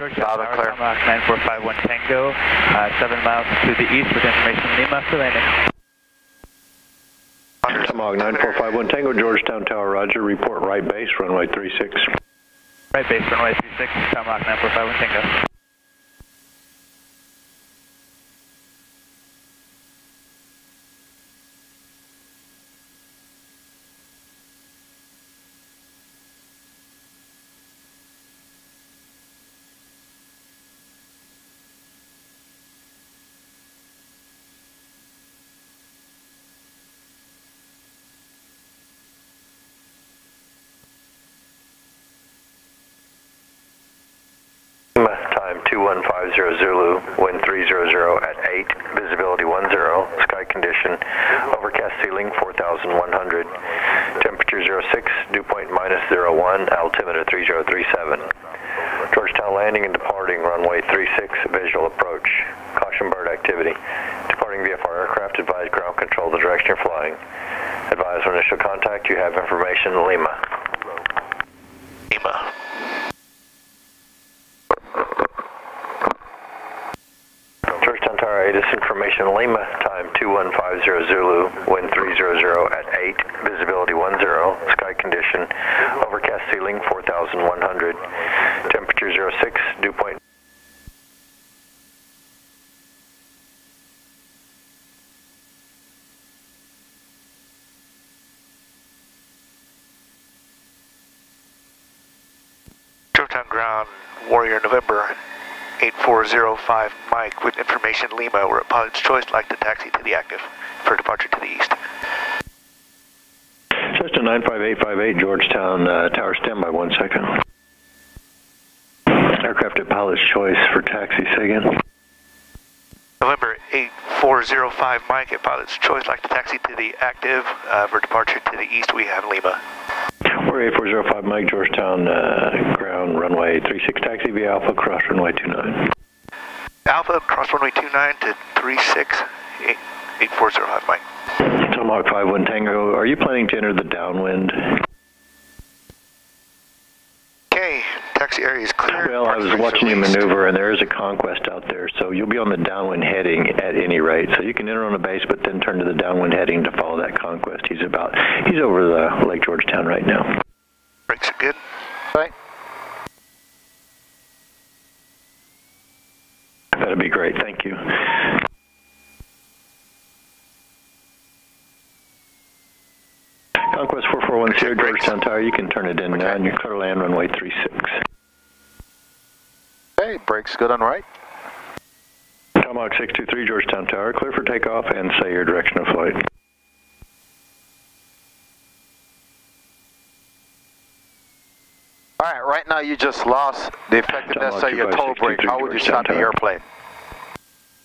Loud and clear. 9451 Tango, 7 miles to the east with information Lima for landing. Tomahawk 9451 Tango, Georgetown Tower, roger. Report right base, runway 36. Right base, runway 36, Tomahawk 9451 Tango. Time 2150 Zulu, wind 300 at 8, visibility 10, sky condition, overcast ceiling 4100, temperature 06, dew point -01, altimeter 3037. Georgetown landing and departing runway 36, visual approach. Caution bird activity. Departing VFR aircraft, advise ground control the direction you're flying. Advise on initial contact, you have information, Lima. Lima. Georgetown Tower 8, information Lima, time 2150 Zulu, wind 300 at 8, visibility 10, sky condition, overcast ceiling 4100, temperature 06, dew point. Georgetown ground, Warrior November 8405 Mike with information Lima. We're at pilot's choice, like to taxi to the active for departure to the east. Cessna 95858 Georgetown Tower, standby 1 second. Aircraft at pilot's choice for taxi, say again. November 8405 Mike at pilot's choice, like to taxi to the active for departure to the east. We have Lima. Warrior 8405 Mike, Georgetown ground, runway 36, taxi via Alpha, cross runway 29. Alpha, cross runway 29 to 36, 8405 Mike. Tomahawk 51 Tango, are you planning to enter the downwind? Okay, taxi area is clear. Well, I was watching you maneuver, and there is a Conquest out there, so you'll be on the downwind heading at any rate. So you can enter on the base, but then turn to the downwind heading to follow that Conquest. He's over the Lake Georgetown right now. Brakes are good. Right. That'd be great, thank you. Conquest 4410 Georgetown Tower, you can turn it in now, and you're clear to land runway 36. Okay, brakes good on right. Tomahawk 623 Georgetown Tower, clear for takeoff and say your direction of flight. All right, right now you just lost the effectiveness of your toe brake. How would you stop the airplane?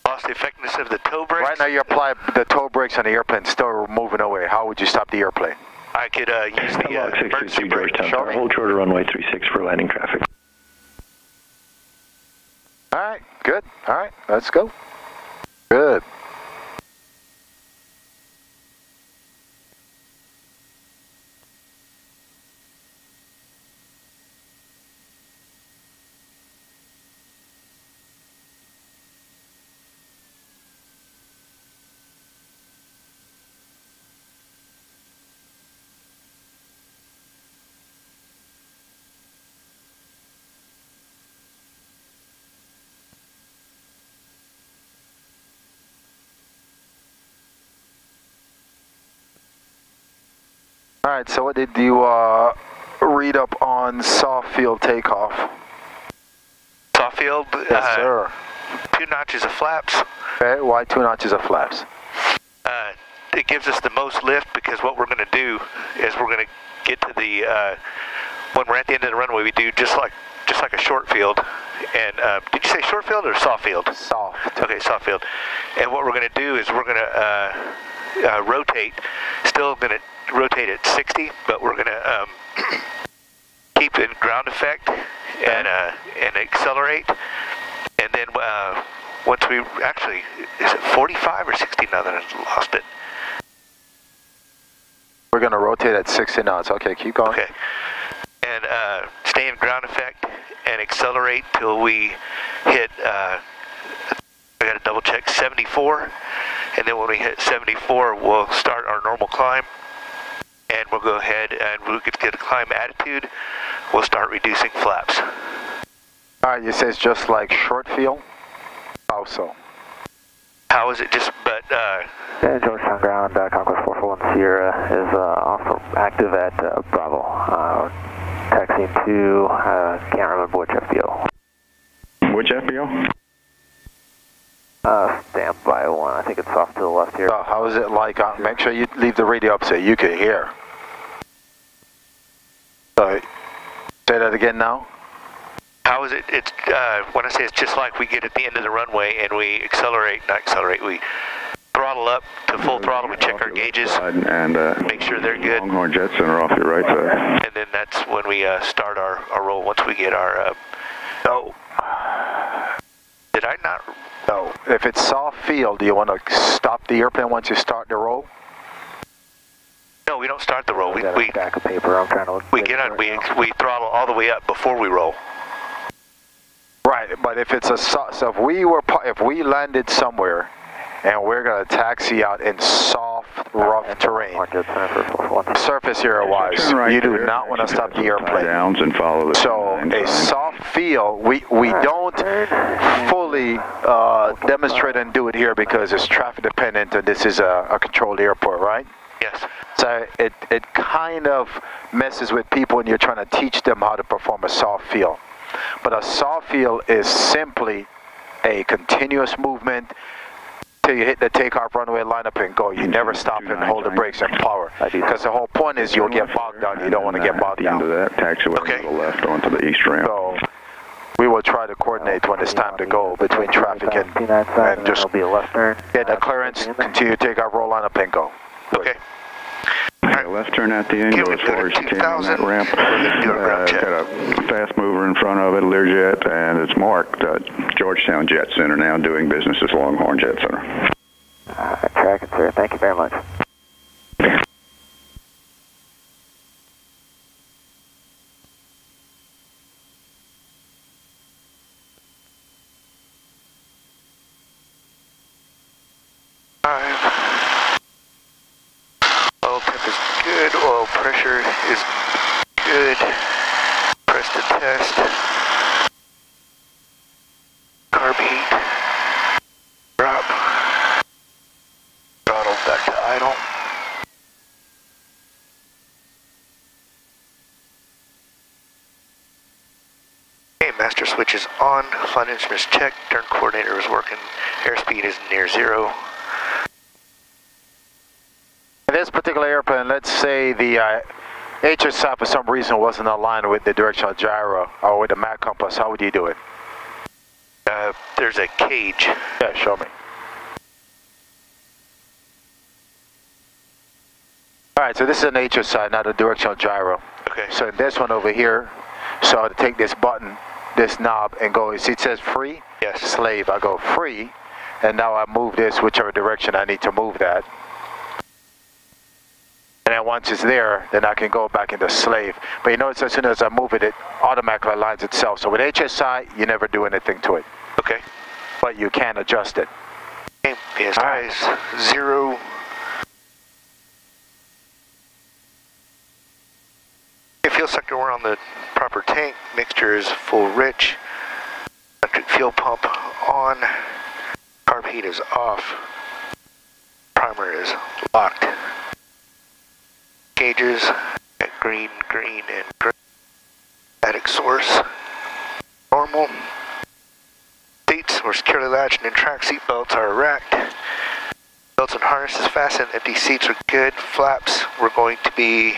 Lost the effectiveness of the toe brakes? Right now you apply the toe brakes on the airplane, still moving away. How would you stop the airplane? I could use the emergency brake. Georgetown Tower, hold short of runway 36 for landing traffic. All right, good. All right, let's go. Good. All right, so what did you read up on soft field takeoff? Soft field? Yes, sir. 2 notches of flaps. Okay, why 2 notches of flaps? It gives us the most lift because what we're going to do is we're going to get to the, when we're at the end of the runway, we do just like a short field. And did you say short field or soft field? Soft. Okay, soft field. And what we're going to do is we're going to rotate, still going to rotate at 60, but we're going to keep it in ground effect and accelerate. And then once we actually, is it 45 or 60 now that I've lost it? We're going to rotate at 60 knots. Okay, keep going. Okay. And stay in ground effect and accelerate till we hit, I got to double check, 74. And then when we hit 74, we'll start our normal climb. And we'll go ahead and we'll get a climb attitude. We'll start reducing flaps. All right, you say it's just like short field? How so? How is it just, but, Yeah, Georgetown ground, Conquest 441 Sierra is off active at Bravo. Taxiing to, can't remember which FBO. Which FBO? Standby one, I think it's off to the left here. How is it like, make sure you leave the radio up so you can hear. Say that again now. how is it? It's when I say it's just like we get at the end of the runway and we not accelerate, we throttle up to full throttle, we check our gauges, and make sure they're good. Longhorn Jet Center off your right side. And then that's when we start our roll, once we get our, No. Did I not? No. If it's soft field, do you want to stop the airplane once you start the roll? No, we don't start the roll. We stack of paper. I'm trying to look. we get on. We throttle all the way up before we roll. Right, but if it's a so if we landed somewhere and we're gonna taxi out in soft, rough terrain, surface area wise, right you do there. not want to stop the airplane. Downs and follow the So a soft field, we don't fully demonstrate and do it here because it's traffic dependent and this is a controlled airport, right? Yes. So it kind of messes with people when you're trying to teach them how to perform a soft field. But a soft field is simply a continuous movement till you hit the takeoff runway, line up and go. You never stop and hold the brakes and power. Because the whole point is you'll get bogged down. You don't want to get bogged down. At the end of that, taxiway Okay. to the left onto the east ramp. So we will try to coordinate when it's time to go between traffic and just get the clearance, continue to take our roll, line up and go. Okay. Okay, left turn at the end, go as far as you can on that ramp. Got a fast mover in front of it, Learjet, and it's marked Georgetown Jet Center now, doing business as Longhorn Jet Center. Tracking, sir. Thank you very much. Oil temp is good. Oil pressure is good. Press to test. Carb heat. Drop. Throttle back to idle. Okay, master switch is on. Flight instruments checked. Turn coordinator is working. Airspeed is near 0. In this particular airplane, let's say the HSI for some reason wasn't aligned with the directional gyro or with the map compass, how would you do it? There's a cage. Yeah, show me. Alright, so this is an HSI, not a directional gyro. Okay. So this one over here, so to take this button, this knob, and go, you see it says free? Yes. Slave, I go free, and now I move this whichever direction I need to move that. And then once it's there, then I can go back into slave. But you notice as soon as I move it, it automatically aligns itself. So with HSI, you never do anything to it. Okay. But you can adjust it. Okay. PSI is 0. It feels like we're on the proper tank. Mixture is full rich. Electric fuel pump on. Carb heat is off. Primer is locked. Gauges at green, green, and green. Static source. Normal. Seats were securely latched and in track. Seat belts are erect. Belts and harnesses fastened. Empty seats are good. Flaps were going to be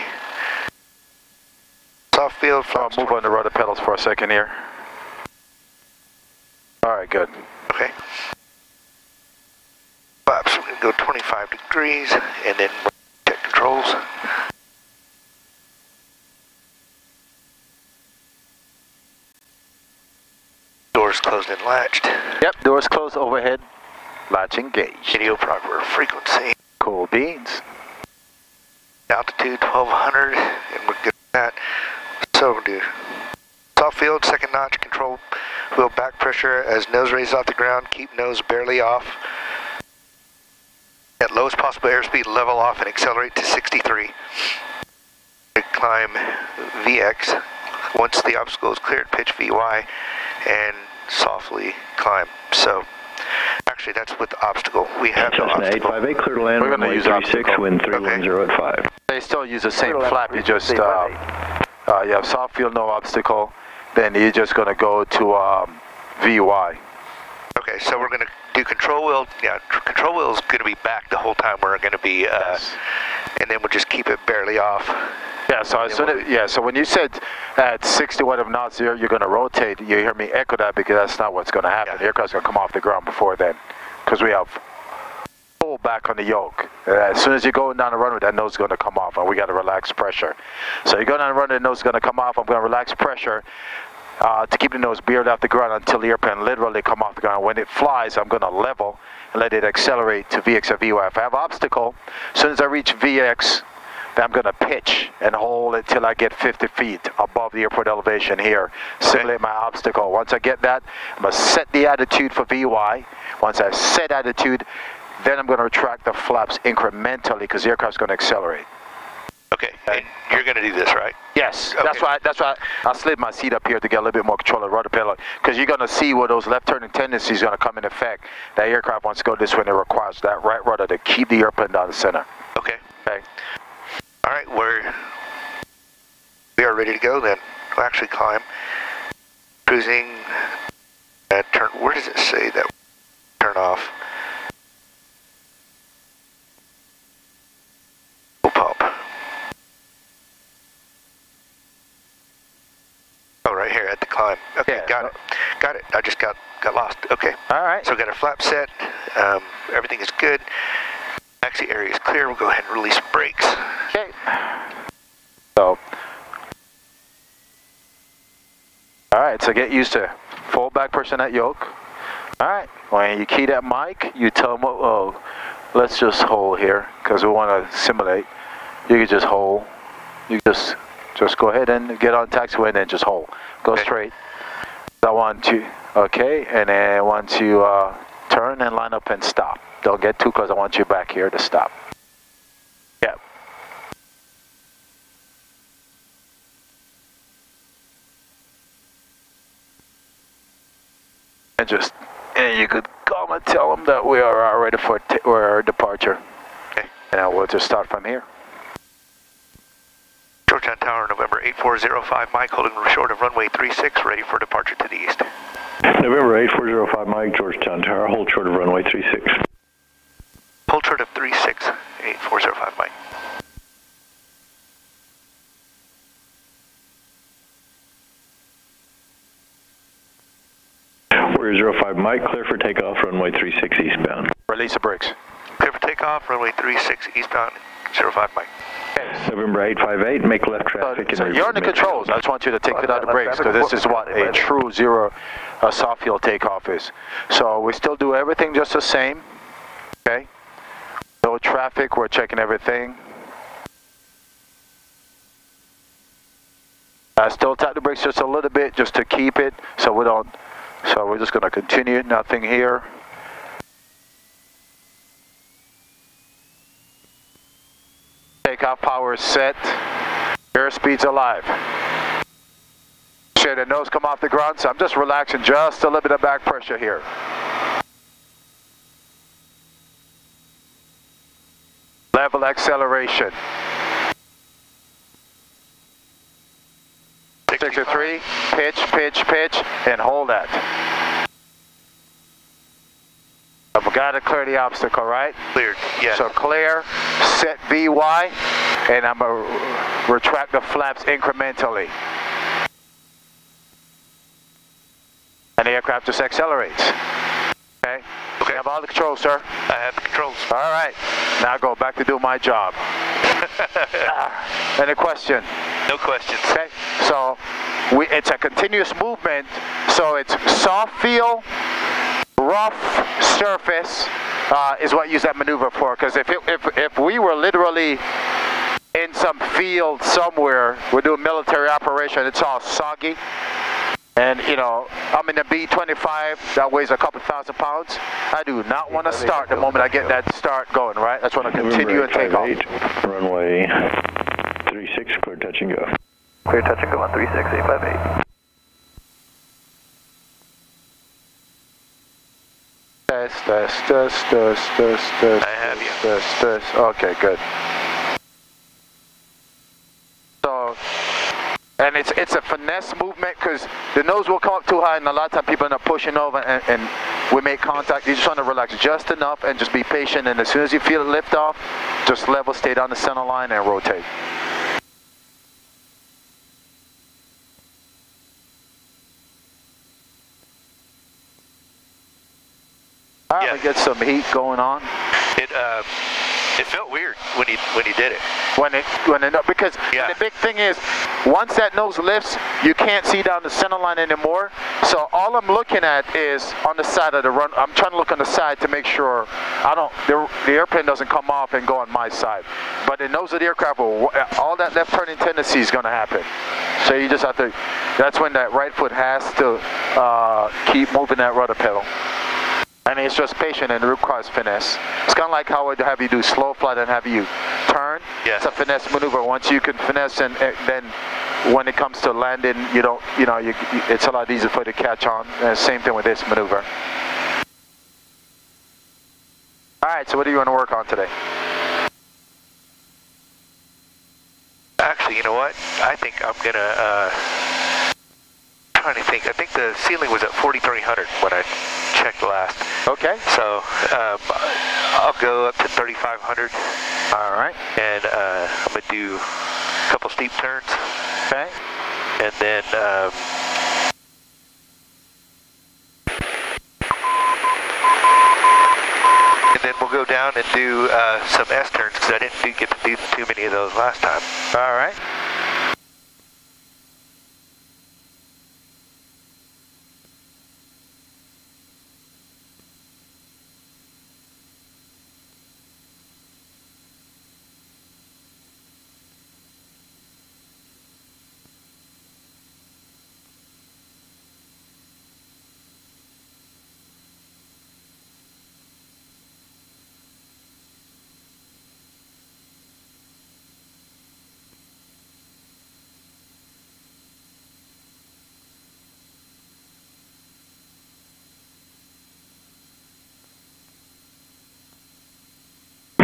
soft field. Flaps. Move on the rudder pedals for a second here. Alright, good. Okay. Flaps, we're going to go 25 degrees and then check controls. Doors closed and latched. Yep, doors closed overhead. Latch engaged. Radio proper frequency. Cool beans. Altitude 1200, and we're good at that. So we'll do soft field, second notch, control wheel back pressure as nose raises off the ground, keep nose barely off. At lowest possible airspeed, level off and accelerate to 63. Climb VX. Once the obstacle is cleared, pitch VY and softly climb. So, actually, that's with the obstacle. We have no obstacle. 858, clear to land. We're going to use 36, wind 310 at 5. They still use the same flap. You just you have soft field, no obstacle. Then you're just going to go to VY. Okay, so we're going to do control wheel. Yeah, control wheel is going to be back the whole time. We're going to be, and then we'll just keep it barely off. Yeah. So so when you said at 60 whatever knots, you're going to rotate. You hear me echo that because that's not what's going to happen. The aircraft's going to come off the ground before then, because we have pull back on the yoke. As soon as you're going down the runway, that nose is going to come off, and we got to relax pressure. So you're going down the runway, the nose is going to come off. I'm going to relax pressure to keep the nose beard off the ground until the airplane literally come off the ground. When it flies, I'm going to level and let it accelerate to VX or VY. If I have obstacle, as soon as I reach VX, then I'm going to pitch and hold it till I get 50 feet above the airport elevation here. Simulate my obstacle. Once I get that, I'm going to set the attitude for VY. Once I set attitude, then I'm going to retract the flaps incrementally because the aircraft's going to accelerate. Okay, and you're going to do this, right? Yes, okay. That's why I slid my seat up here to get a little bit more control of the rudder pedal, because you're going to see where those left turning tendencies are going to come in effect. That aircraft wants to go this way, and it requires that right rudder to keep the airplane down the center. Okay. Okay. All right, we are ready to go then. We'll actually climb. Cruising. Turn. Where does it say that? Turn off. We'll pop. Oh, right here at the climb. Okay, yeah, got it. Got it. I just got lost. Okay. All right. So we got our flap set. Everything is good. Taxi area is clear. We'll go ahead and release brakes. Okay. So, all right. So get used to full back pressure on that yoke. All right. When you key that mic, you tell them what. Oh, let's just hold here because we want to simulate. You can just hold. You just go ahead and get on taxiway and then just hold. Go straight. I want to. Okay, and then I want to turn and line up and stop. Don't get too close. I want you back here to stop. Yeah. And you could call and tell them that we are ready for our departure. Okay. And we'll just start from here. Georgetown Tower, November 8405, Mike, holding short of runway 36, ready for departure to the east. November 8405, Mike, Georgetown Tower, hold short of runway 36. Hold short of 36, 8405, Mike. Warrior 05, Mike, clear for takeoff, runway 36 eastbound. Release the brakes. Clear for takeoff, runway 36 eastbound, 05, Mike. November 858, make left traffic. So you're on the controls. I just want you to take it out of the brakes because this is what a true zero soft field takeoff is. So we still do everything just the same. Okay. No traffic. We're checking everything. Still tap the brakes just a little bit just to keep it so we don't. So we're just going to continue. Nothing here. Takeoff power is set. Airspeed's alive. Share the nose come off the ground, so I'm just relaxing just a little bit of back pressure here. Level acceleration. 63, pitch, pitch, pitch, and hold that. I've got to clear the obstacle, right? Cleared, yes. So clear, set VY, and I'm going to retract the flaps incrementally. And the aircraft just accelerates. Okay? Okay. You have all the controls, sir? I have the controls. All right. Now go back to do my job. Any question? No questions. Okay. So it's a continuous movement. So it's soft feel, rough surface is what I use that maneuver for. Because if we were literally in some field somewhere, we're doing military operation, it's all soggy. And, you know, I'm in the B-25, that weighs a couple thousand pounds. I do not want to start the moment I get that start going, right? I just want to continue and take off. Runway 36, clear touch and go. Clear touch and go on 36858. Test. I have you. Test. Okay, good. So, and it's a finesse movement because the nose will come up too high and a lot of times people end up pushing over and we make contact. You just want to relax just enough and just be patient, and as soon as you feel it lift off, just level, stay down the center line and rotate. All right, Yeah. get some heat going on. It felt weird when he did it. Because Yeah. the big thing is, once that nose lifts, you can't see down the center line anymore. So all I'm looking at is on the side of the run. I'm trying to look on the side to make sure the airplane doesn't come off and go on my side. But the nose of the aircraft, all that left turning tendency is going to happen. So you just have to. That's when that right foot has to keep moving that rudder pedal. And it's just patient and it requires finesse. It's kind of like how I would have you do slow flight and have you turn. Yeah. It's a finesse maneuver. Once you can finesse, and then when it comes to landing, it's a lot easier for you to catch on. And same thing with this maneuver. All right, so what do you want to work on today? Actually, you know what? I think I'm gonna. Trying to think. I think the ceiling was at 4,300 when I checked last. Okay. So I'll go up to 3,500. All right. And I'm gonna do a couple steep turns. Okay. And then we'll go down and do some S turns because I didn't get to do too many of those last time. All right.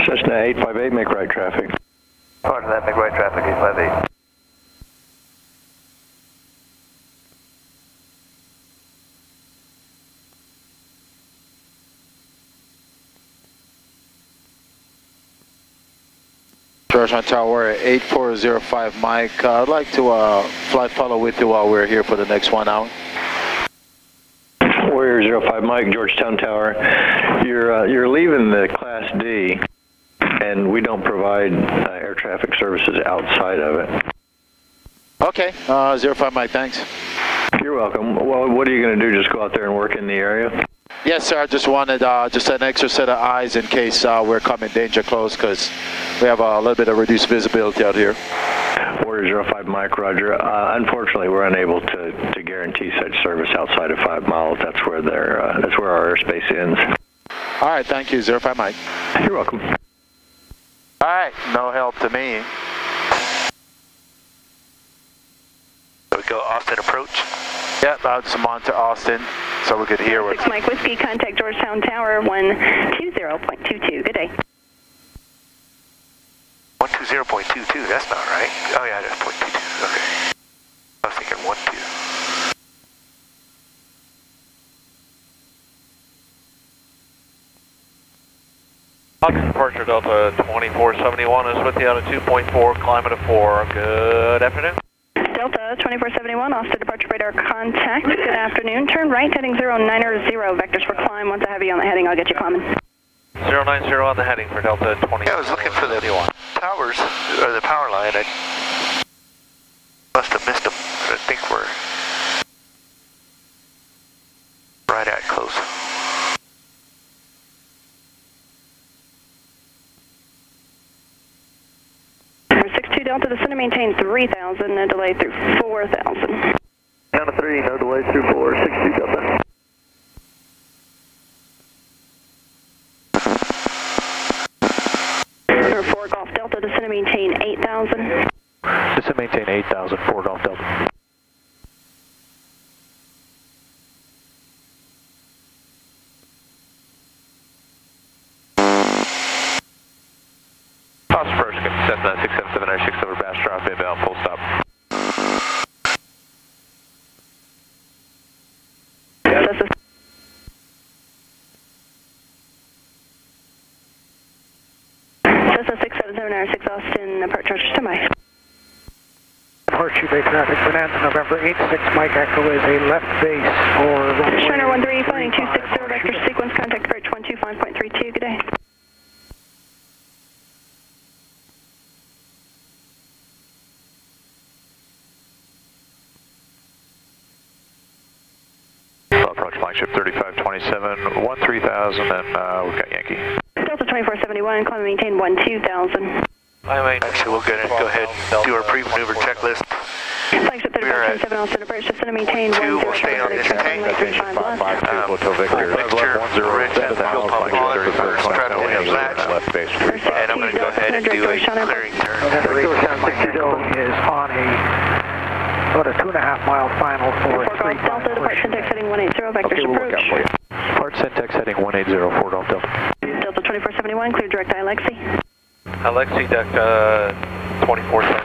Cessna 858, make right traffic. Part of that, make right traffic 858. Georgetown Tower 8405 Mike. I'd like to fly follow with you while we're here for the next 1 hour. Warrior 05 Mike, Georgetown Tower. You're leaving the Class D, and we don't provide air traffic services outside of it. Okay, 05 Mike, thanks. You're welcome. Well, what are you going to do? Just go out there and work in the area? Yes, sir. I just wanted just an extra set of eyes in case we're coming danger close, because we have a little bit of reduced visibility out here. Warrior 05 Mike, Roger. Unfortunately, we're unable to guarantee such service outside of 5 miles. That's where our airspace ends. All right, thank you, 05 Mike. You're welcome. All right, no help to me. So we go Austin approach. Yep, I'll just monitor Austin so we could hear what. 6 Mike Whiskey, contact Georgetown Tower 120.22. Good day. 120.22, that's not right. Oh yeah, that's 0.22. Okay. I was thinking 12. Departure Delta 2471 is with you on a 2.4, climate of 4. Good afternoon. Delta 2471, Austin departure radar contact. Good afternoon. Turn right, heading 090, vectors for climb. Once I have you on the heading, I'll get you climbing. 090 on the heading for Delta 2471. Yeah, I was looking for the towers, or the power line. I must have missed them. I think we're right at close. Number 62 Delta, the center maintain 3,000 and delay through 4,000. count of 3, no delays through 4, 62 Delta. Number 4 Golf Delta, descend and maintain 8,000. Descend maintain 8,000, 4 Golf Delta. Pause first, Cessna 677 over Bastrop, inbound, full stop. Cessna 677 6 Austin, approach Roger, standby. Horseshoe Bay traffic, Bonanza, November 86, Mike Echo is a left base for runway. Shiner 13, flying 260, vector sequence, contact approach 125.32, good day. Approach flagship 3527, 13,000, and we've got Yankee. Delta 2471, climb and maintain 12,000. Actually, we'll go ahead and do our pre-maneuver checklist. Flagship 3527, Austin approach, descend and maintain 10. We'll stay on this tank. Hotel Victor, mixture, rich, and fuel pump on, straddle windows latch. And I'm going to go ahead and do a clearing turn. Is on about a 2.5 mile final for 4 Golf Delta, depart syntax heading 180, vectors approach. Depart syntax heading 180, 4 Golf Delta. Delta 2471, clear direct Alexi. Alexi, deck 2471.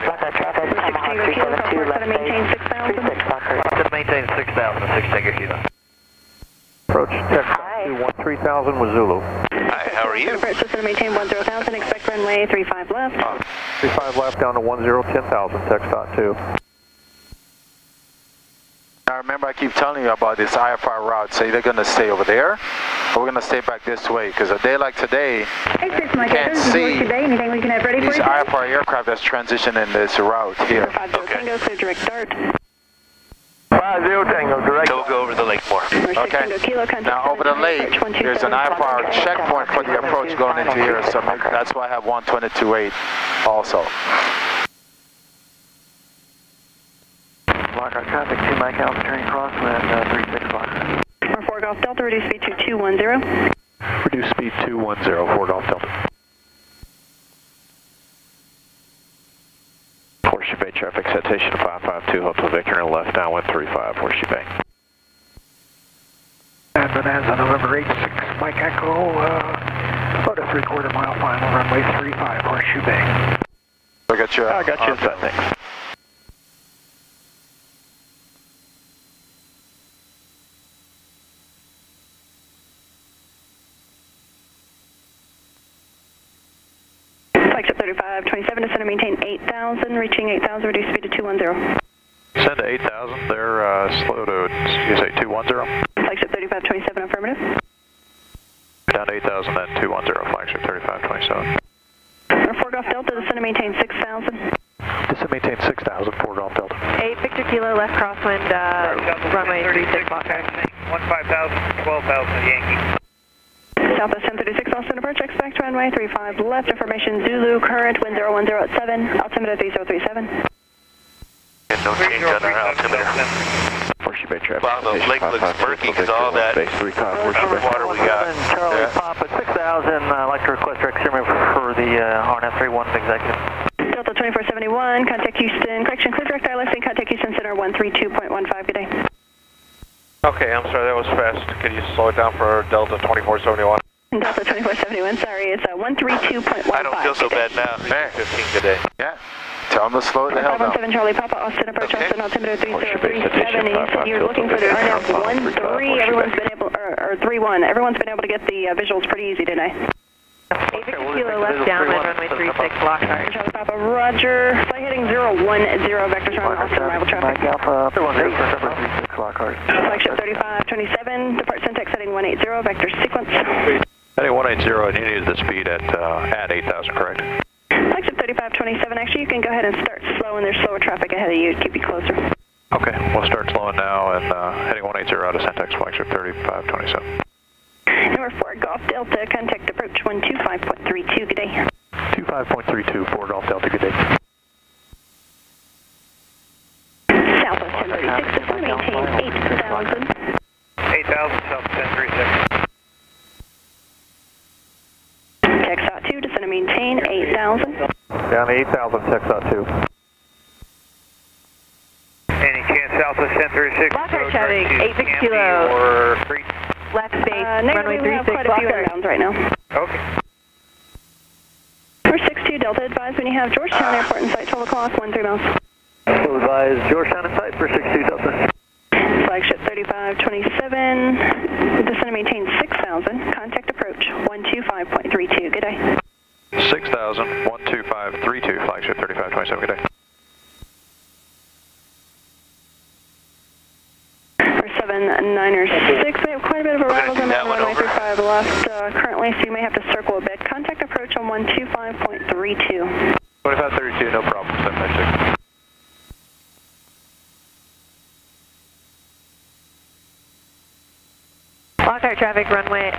Tango Kilo, Southwest, set and maintain 6,000. Set maintain 6,000, 6 Tango Kilo. Approach check 213,000 with Zulu. Hi, how are you? Approach, set and maintain 10,000, expect runway 35 left. 35 left down to 1010,000, text dot 2. Now remember, I keep telling you about this IFR route. So either going to stay over there, or we're going to stay back this way. Because a day like today, you can't see anything we can have ready these IFR aircraft that's transitioning this route here. 50 Tango, clear direct dart. 50 Tango, direct. So we'll go over the lake more. Okay. Now over the lake, there's an IFR checkpoint for the approach going into here. So that's why I have 122.8 also. Lockhart traffic, 2 Mike Alpha, turning crosswind, 36 Lockhart. Number 4 Golf Delta, reduce speed to 210. Reduce speed 210, 4 Golf Delta. Horseshoe Bay traffic, citation 552, Hotel Victor, and left downwind 35, Horseshoe Bay. And Bonanza, November 86, Mike Echo, about a 3/4 mile final, runway 35, Horseshoe Bay. I got you. I got you inside, thanks. Flagship 3527, descend and maintain 8,000, reaching 8,000, reduce speed to 210. Send to 8,000, they're slow to, you say 210? Flagship 3527, affirmative. Down to 8,000, then 210, flagship 3527. Number 4 Golf Delta, descend and maintain 6,000. Descend maintain 6,000, 4 Golf Delta. 8 Victor Kilo, left crosswind, runway 36 Lockhart. 15,000, 12,000 Yankee. Southwest 1036, Austin approach, expect runway 35 left, information Zulu, current, wind 010 at 7, altimeter 3037. And no change on our altimeter. Horseshoe Bay traffic. Wow, the lake looks murky because all that water we got. Charlie Papa, 6,000, I'd like to request direct streaming for the RNF31 executive. Delta 2471, contact Houston, correction, clear direct Alexi, contact Houston Center 132.15, good day. Okay, I'm sorry, that was fast. Could you slow it down for Delta 2471? Delta 2471, sorry, it's 132.15. I don't feel so bad now. 15 today. Yeah. Tell them to slow it the hell down. 517 Charlie Papa, Austin approach, Okay. Austin altimeter 3037, and you said you're looking for the RNF 13, everyone's been able, or 31, everyone's been able to get the visuals pretty easy today. 8 Victor Kilo, left downwind, runway 36 Lockhart. Charlie Papa, roger, flight heading 010, vectors around Austin, arrival traffic. Mike Alpha, 36 Lockhart. Flagship 3527, depart syntax heading 180, vector sequence. Heading 180, and you needed the speed at 8,000, correct? Flagship 3527, actually you can go ahead and start slow, and there's slower traffic ahead of you to keep you closer. Okay, we'll start slowing now, and heading 180 out of syntax, flagship 3527. Number 4 Golf Delta, contact approach 125.32, good day. 25.32, 4 Golf Delta, good day. Southwest 1036, descend and maintain 8,000. 8,000, south 1036. TX.2, descend and maintain 8,000. Down to 8,000, TX.2. Any chance southwest 1036? Lockhart traffic, 86 kilo. Or 3? Left base, runway we have 36, quite a few Lockhart. inbounds right now. Okay. For 62 Delta, advise when you have Georgetown Airport in sight, 12 o'clock, 13 miles. We'll advise Georgetown in sight for 62 Delta. Flagship 3527, descend and maintain 6,000, contact approach 125.32, good day. 6,000, 12532, flagship 3527, good day. For 796, we have quite a bit of arrivals on runway 35 left currently, so you may have to circle a bit. Contact approach on 125.32. 2532, no problem, 796. Lockhart traffic, runway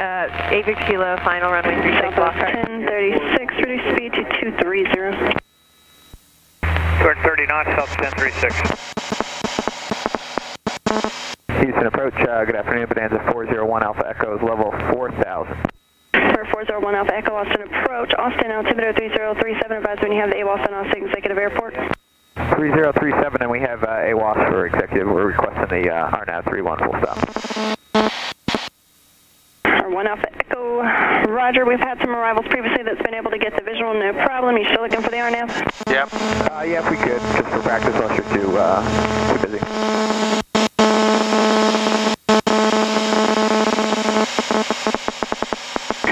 86 kilo, final runway 36, Lockhart. 1036, reduce speed to 230. 230 knots, south 1036. Houston approach, good afternoon, Bonanza 401 Alpha Echo is level 4,000. For 401 Alpha Echo, Austin approach, Austin altimeter 3037, advise when you have the AWOS on Austin Executive Airport. 3037 and we have AWOS for executive, we're requesting the RNAV 31 full stop. 1 Alpha Echo, roger, we've had some arrivals previously that's been able to get the visual, no problem. You still looking for the RNAV? Yep. Yeah, if we could, just for practice, unless you're too busy.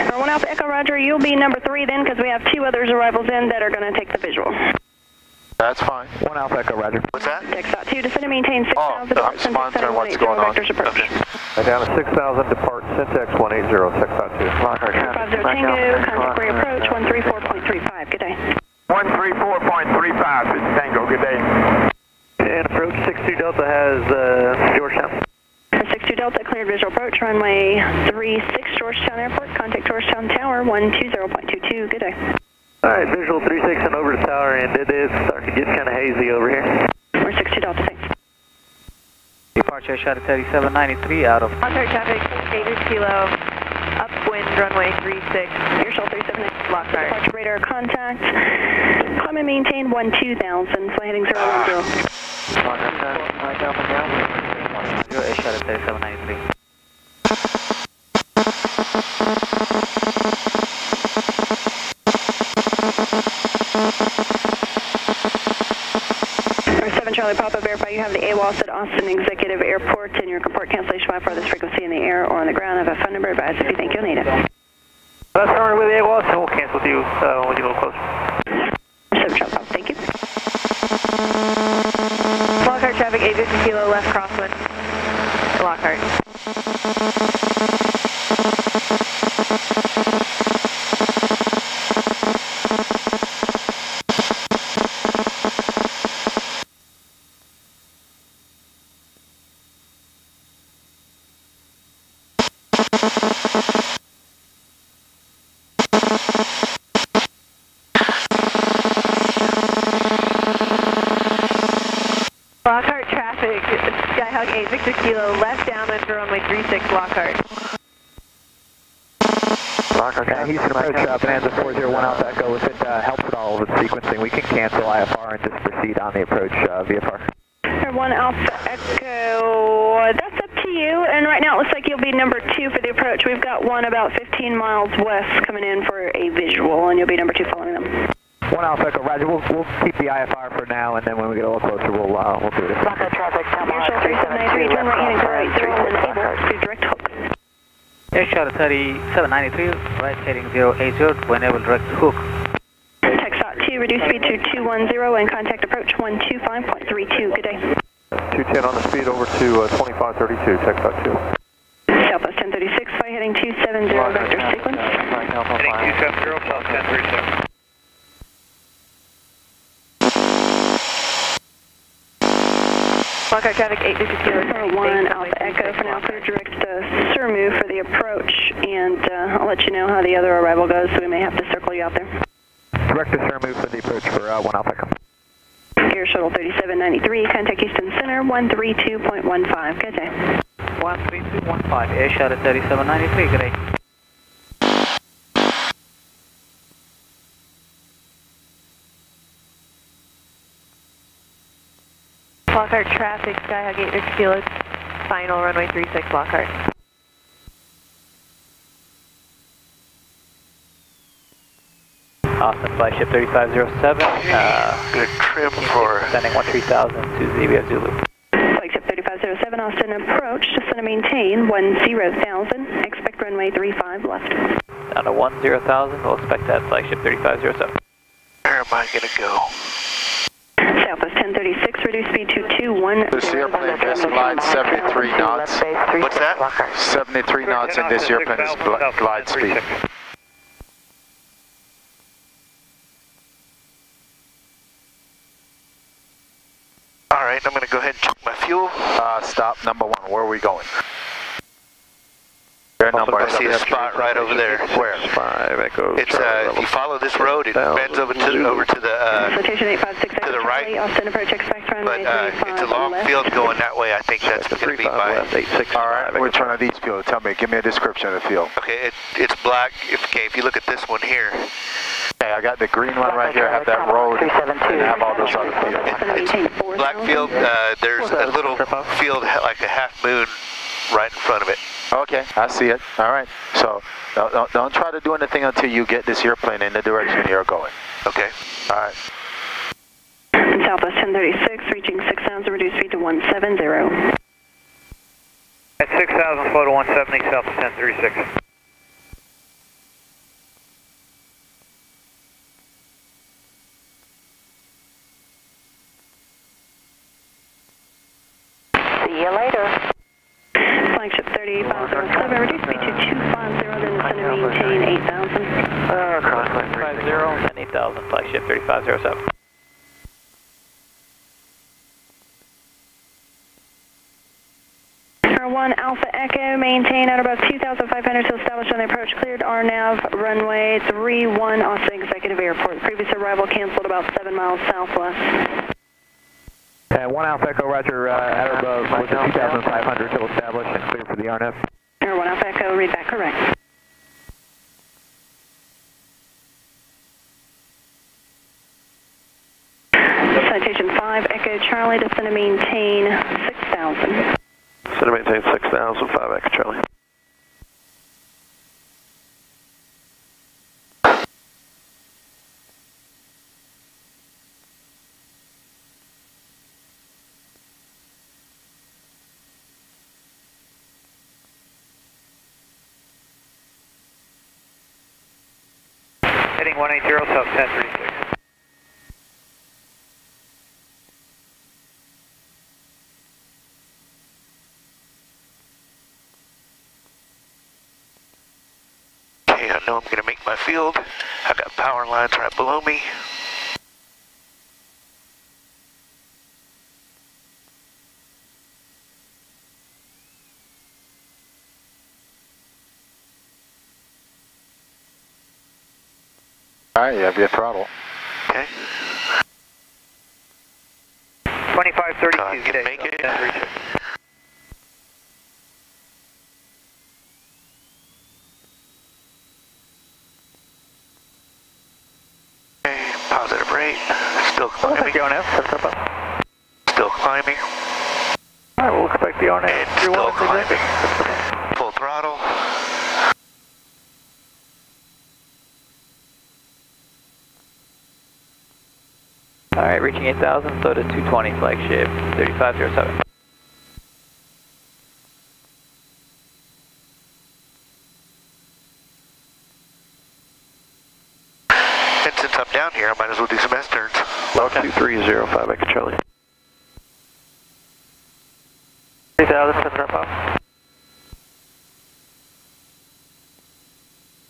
For 1 Alpha Echo, roger, you'll be number 3 then, because we have 2 others arrivals in that are going to take the visual. That's fine. 1 Alpha Echo, roger. What's that? TX.2, descend and maintain 6,000. I'm sponsoring what's going on. Okay. Down to 6,000, depart Syntax 180, TX.2. Lockhart traffic. 50 Tango, contact for your approach, 134.35, good day. 134.35 is Tango, good day. And approach 62 Delta has Georgetown. For 62 Delta, cleared visual approach, runway 36, Georgetown Airport, contact Georgetown Tower, 120.22, good day. Alright, visual 36 and over the tower, and it is starting to get kind of hazy over here. We're 62 Delta, thanks. Departure shot at 3793 out of... Lockhart traffic, 86 kilo, upwind, runway 36. Airshell 378. Lockhart. Departure radar contact. Climb and maintain 12,000, flight heading 010. Lockhart 0, shot at 3793. Charlie Papa, verify you have the AWOS at Austin Executive Airport and your comport cancellation by farthest frequency in the air or on the ground. Have a phone number, advise if you think you'll need it. That's started with the AWOS, and we'll cancel with you when we get a little closer. 7 Charlie Papa, thank you. Lockhart traffic, 86 kilo, left crosswind. Lockhart. Lockhart traffic, Skyhawk 860 kilo, left downwind for runway 36, Lockhart. Lockhart, Houston approach, Bonanza 401 Alpha Echo, if it helps at all with sequencing, we can cancel IFR and just proceed on the approach VFR. 1 Alpha Echo, that's up to you, and right now it looks like you'll be number 2 for the approach. We've got one about 15 miles west coming in for a visual, and you'll be number 2 following them. 1 Alpha Echo, roger, we'll keep the IFR for now, and then when we get a little closer, we'll do this. Lockhart traffic, Airshell 373, turn right heading 080 and enable to direct hook. Airshell 3793, right heading 080, to enable direct hook. TX.2, reduce speed to 210 and contact approach 125.32, good day. 210 on the speed over to 2532, TX.2. Southwest 1036, flight heading 270, vector sequence. Heading 270, south 1036. Lockhart traffic 860 kilo. 1 Alpha Echo for now, clear direct Surmu for the approach, and I'll let you know how the other arrival goes, so we may have to circle you out there. Direct to Surmu for the approach for 1 Alpha Echo. Air Shuttle 3793, contact Houston Center 132.15. Good day. 13215, Air Shuttle 3793, good day. Lockhart traffic, Skyhawk 8 Kilo, final runway 36 Lockhart. Austin, flagship 3507. Good trim for... Sending 13,000 to Zebra Zulu. Flagship 3507, Austin approach, descend and maintain 10,000. Expect runway 35 left. Down to 10,000, we'll expect that flagship 3507. Where am I going to go? Southwest 1036, reduce speed to 210. This airplane just glide 73 knots. What's that? 73 knots and this airplane is glide speed. All right, I'm going to go ahead and check my fuel. Stop number 1, where are we going? I see a spot right over there. Where? 5 Echo. It's if you follow this road, it bends over to the Citation 856 to the right. Austin approach, expect runway 35 it's a long left. field going that way. I think that's going to be by. All right, which one of these fields? Tell me, give me a description of the field. Okay, it's black. If you look at this one here. Okay, I got the green one right here. I have that road and I have all those other fields. It's black field. There's a little field like a half moon right in front of it. Okay, I see it. All right. So don't try to do anything until you get this airplane in the direction you're going. Okay. All right. Southwest 1036, reaching 6,000, reduce speed to 170. At 6,000, flow to 170, Southwest 1036. See you later. Flagship 3507, reduce speed to 250, then descend and maintain 8,000. Crossline 50, and 8,000, flagship 3507. One Alpha Echo, maintain at about 2,500 to establish on the approach. Cleared RNAV, runway 31, Austin Executive Airport. Previous arrival canceled about 7 miles southwest. And 1 Alpha Echo, roger, at or above, was 2,500 to establish and clear for the RNAV. Air 1 Alpha Echo, read back correct. Citation 5 Echo Charlie, descend and maintain 6,000. Descend and maintain 6,000, 5 Echo Charlie. Heading 180, South 1036. Okay, I know I'm going to make my field. I've got power lines right below me. All right, you have your throttle. Okay. 2532, I can make it. Okay, positive rate. Still climbing. Still climbing. All right, we'll expect the RNAV. And still climbing. Full throttle. All right, reaching 8,000, flow to 220, flagship 3507. And since I'm down here, I might as well do some S-turns. Okay. 2305 Echo Charlie. 3,000, set up off.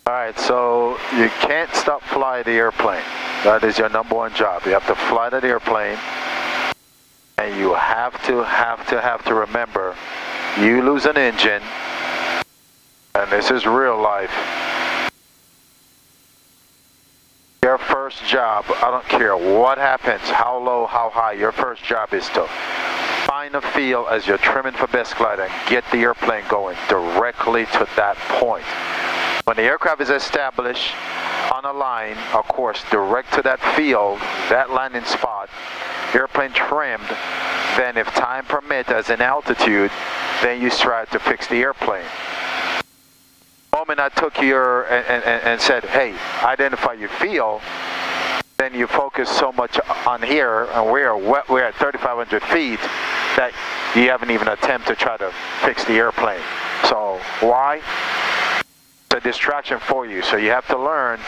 All right, so you can't stop flying the airplane. That is your number one job. You have to fly that airplane, and you have to remember, you lose an engine, and this is real life. Your first first job, I don't care what happens, how low, how high, your first job is to find a field as you're trimming for best glide and get the airplane going directly to that point. When the aircraft is established on a line, of course, direct to that field, that landing spot, airplane trimmed, then if time permits as in altitude, then you try to fix the airplane. The moment I took your and said, hey, identify your field, then you focus so much on here, and we're at 3,500 feet, that you haven't even attempted to try to fix the airplane. So why? It's a distraction for you. So you have to learn,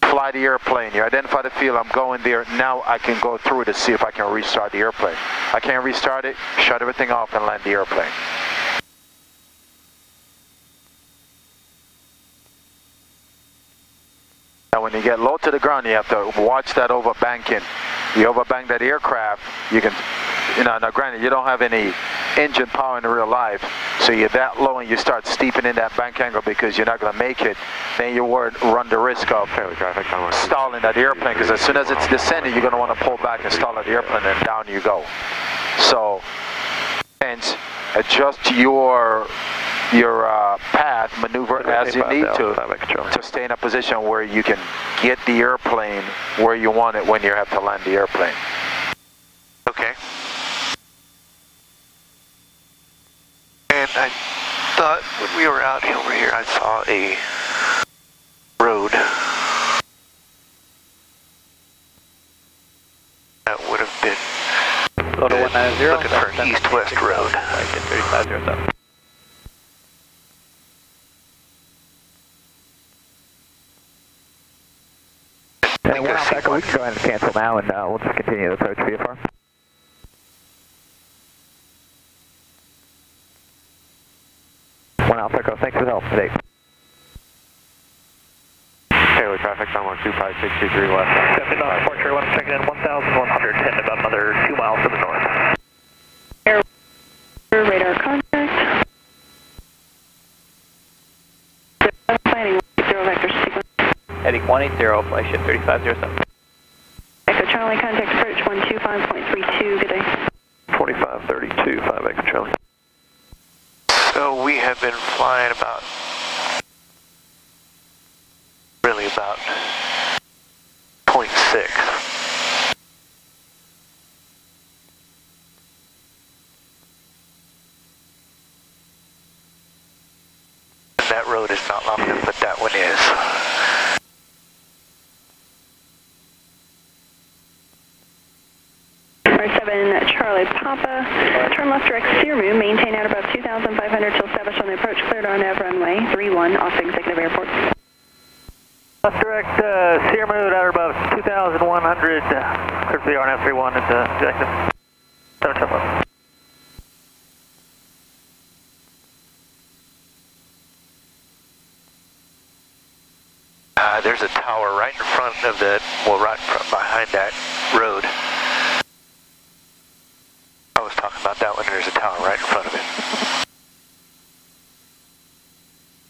fly the airplane. You identify the field, I'm going there, now I can go through to see if I can restart the airplane. I can't restart it, shut everything off and land the airplane. Now when you get low to the ground, you have to watch that overbanking. You overbank that aircraft, you can, now granted you don't have any engine power in real life, so you're that low and you start steeping in that bank angle because you're not going to make it, then you run the risk of stalling that airplane, because as soon as it's descending, you're going to want to pull back and stall that airplane, and down you go. So, hence, adjust your path, maneuver as you need to stay in a position where you can get the airplane where you want it when you have to land the airplane. Okay. And I thought when we were out over here, I saw a road that would have been looking for an east-west road. 3507. And 1 Alpha Echo, we can go ahead and cancel now, and we'll just continue the approach VFR. Alpha Echo, thanks for the help today. Taylor traffic, on 125-623 west. Stepping on departure, 1 second and 1,110, about another 2 miles to the north. Air radar contact. Planning 0 vector sequence. Heading 180, flight shift 3507. Echo Charlie, contact approach 125.32, good day. 4532, 5 Echo Charlie. So we have been flying about, really about 0.6. That road is not long enough, but that one is. Charlie Papa, turn left direct Searmu, maintain at about 2,500 till established on the approach, cleared on nav runway 31 off Executive Airport. Left direct Searmu at about 2,100, cleared for the RNAV 31 at Executive. 775. There's a tower right in front of the, well, right in front behind that road. I was talking about that one. There's a tower right in front of it.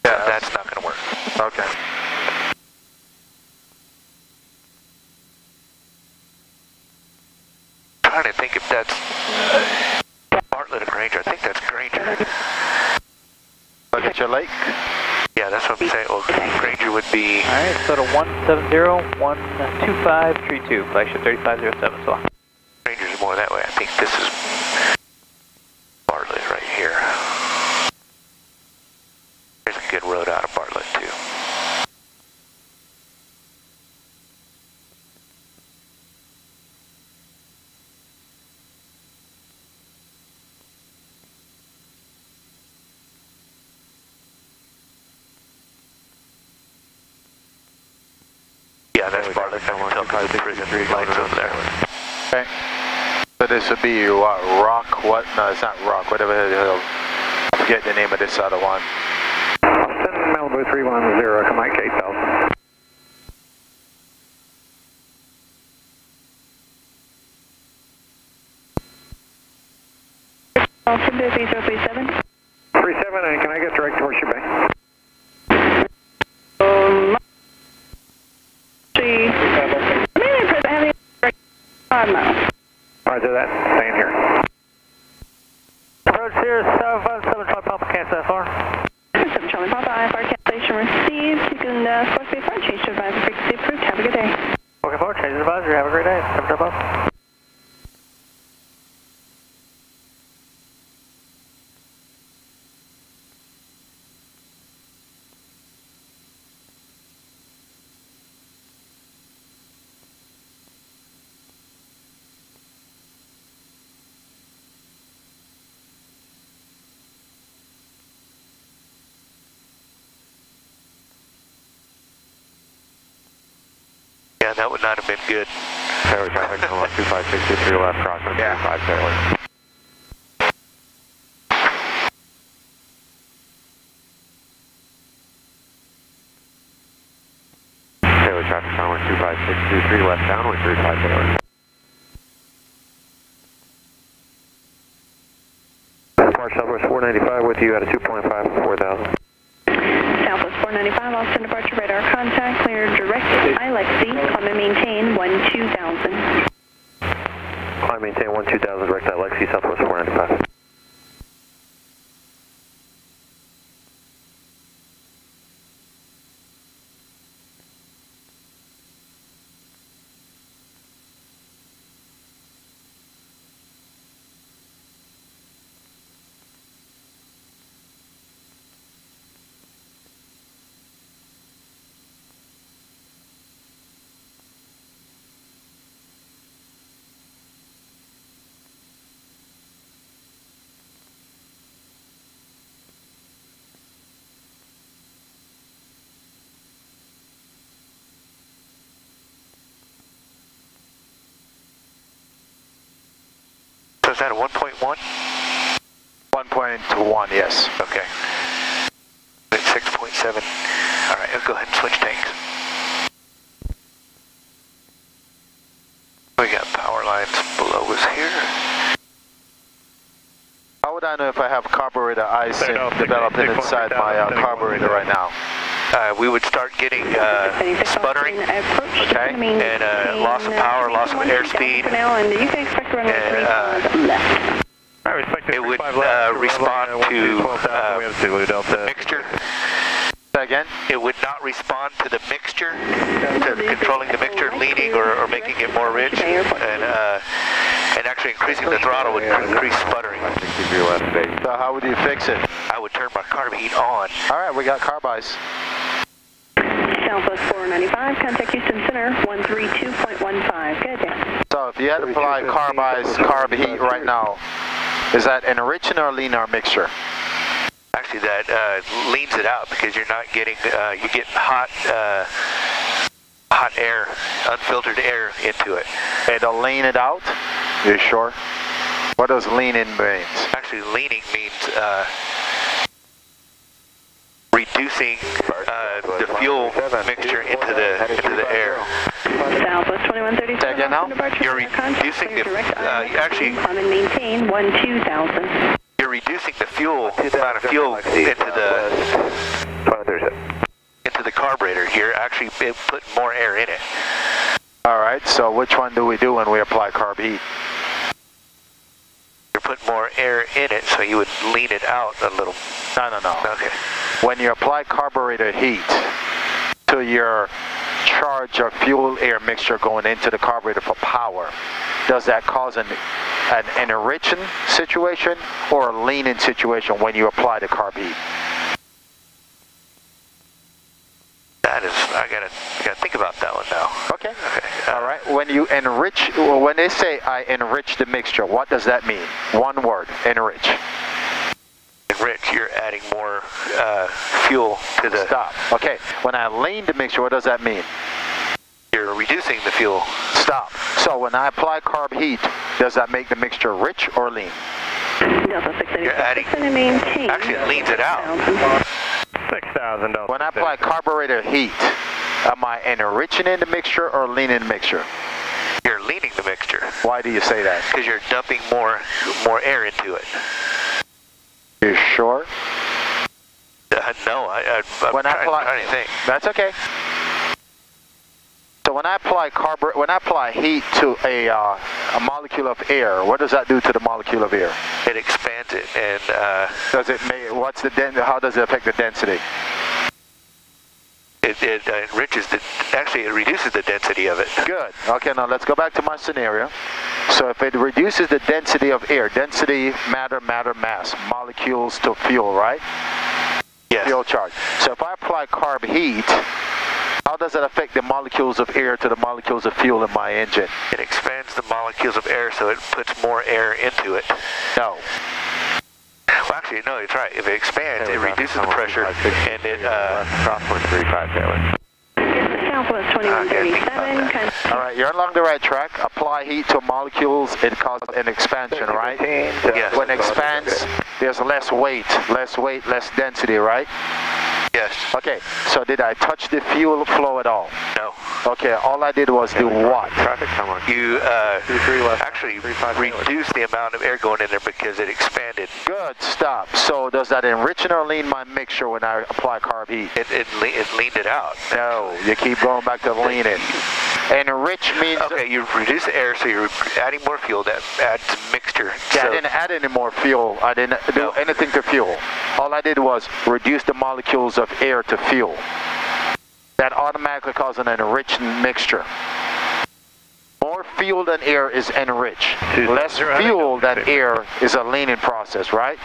Yeah, that's not going to work. Okay. I'm trying to think if that's Bartlett or Granger. I think that's Granger. Look at your lake. Yeah, that's what I'm saying. Well, Granger would be... Alright, so to 170, 12532, flight shift 3507, so Granger's more that way. I think this is Bartlett right here. There's a good road out of Bartlett, too. Yeah, that's Bartlett. The prison lights over there. Okay. So this would be what, Rock? What? No, it's not Rock. Whatever the hell. I forget the name of this other one. Austin, Malibu 310, come Mike 8000. Austin, 037. 37, and can I get direct to Horseshoe Bay? Forecast that far? 7 Charlie Papa, IFR cancellation received. You can select the flight change to advisor frequency approved. Have a good day. Okay, forward, change advisory. Have a great day. 7 Charlie Papa. Yeah, that would not have been good. Taylor traffic, 12563 left, crossing 35 Taylor. Taylor traffic, 12563 left, downwind 35 Taylor. March Southwest 495 with you at a 2.5 for 4,000. Southwest 495, Austin departure radar contact, clear direct Alexi, climb and maintain 12000. Climb maintain 12000, direct Alexi, Southwest 495. So is that a 1.1? 1.1, yes. Okay. At 6.7. All right, I'll go ahead and switch tanks. We got power lines below us here. How would I know if I have carburetor ice developing inside my carburetor right now? We would start getting sputtering, okay, and loss of power, loss of airspeed, and it would respond to the mixture. Again? It would not respond to the mixture, to controlling the mixture, leaning or making it more rich, and actually increasing the throttle would increase sputtering. So how would you fix it? I would turn my carb heat on. All right, we got carb ice. Southwest 495, contact Houston Center, 132.15. Good day. So if you had to apply carb ice, carb heat right now, is that enriching or lean or mixture? Actually, that leans it out because you're not getting, you get hot air, unfiltered air into it. It'll lean it out? You sure? What does leaning mean? Actually, leaning means reducing the fuel mixture into the air. Southwest 2137. Again now? You're reducing the actually maintain 12000. You're reducing the fuel amount of fuel into the carburetor. You're actually putting more air in it. All right. So which one do we do when we apply carb heat? You're putting more air in it, so you would lean it out a little. No. Okay. When you apply carburetor heat to your charge of fuel air mixture going into the carburetor for power, does that cause an enriching situation or a leaning situation when you apply the carb heat? That is, I gotta think about that one now. Okay. All right. When you enrich, when they say I enrich the mixture, what does that mean? One word, enrich. Enrich, you're adding more fuel to the... Stop. Okay. When I lean the mixture, what does that mean? You're reducing the fuel. Stop. So when I apply carb heat, does that make the mixture rich or lean? You're adding... Actually, it leans it out. 6,000. When I apply carburetor heat, am I enriching in the mixture or leaning the mixture? You're leaning the mixture. Why do you say that? Because you're dumping more air into it. You sure? No, I'm trying to think. That's okay. So when I apply heat to a molecule of air, what does that do to the molecule of air? it expands it, and does it make? What's the how does it affect the density? It enriches the. Actually, it reduces the density of it. Good. Okay, now let's go back to my scenario. So if it reduces the density of air, density, matter, mass, molecules to fuel, right? Yes. Fuel charge. So if I apply carb heat, how does that affect the molecules of air to the molecules of fuel in my engine? It expands the molecules of air, so it puts more air into it. No. Well, actually, no, it's right. If it expands, it reduces the pressure, and it... Crosswind 35, Taylor. Southwest 2137. All right, you're along the right track. Apply heat to molecules, it causes an expansion, right? Yes. When it expands, there's less weight, less density, right? Yes. Okay, so did I touch the fuel flow at all? No. Okay, all I did was do what? Traffic, come on. You actually reduced the amount of air going in there because it expanded. Good, stop. So does that enrich or lean my mixture when I apply carb heat? It leaned it out. No, you keep going back to leaning. Enrich means... Okay, you reduce the air, so you're adding more fuel. That adds mixture. Yeah, so I didn't add any more fuel. I didn't do anything to fuel. All I did was reduce the molecules of air to fuel. That automatically causes an enriched mixture. More fuel than air is enriched. Less fuel than air is a leaning process, right?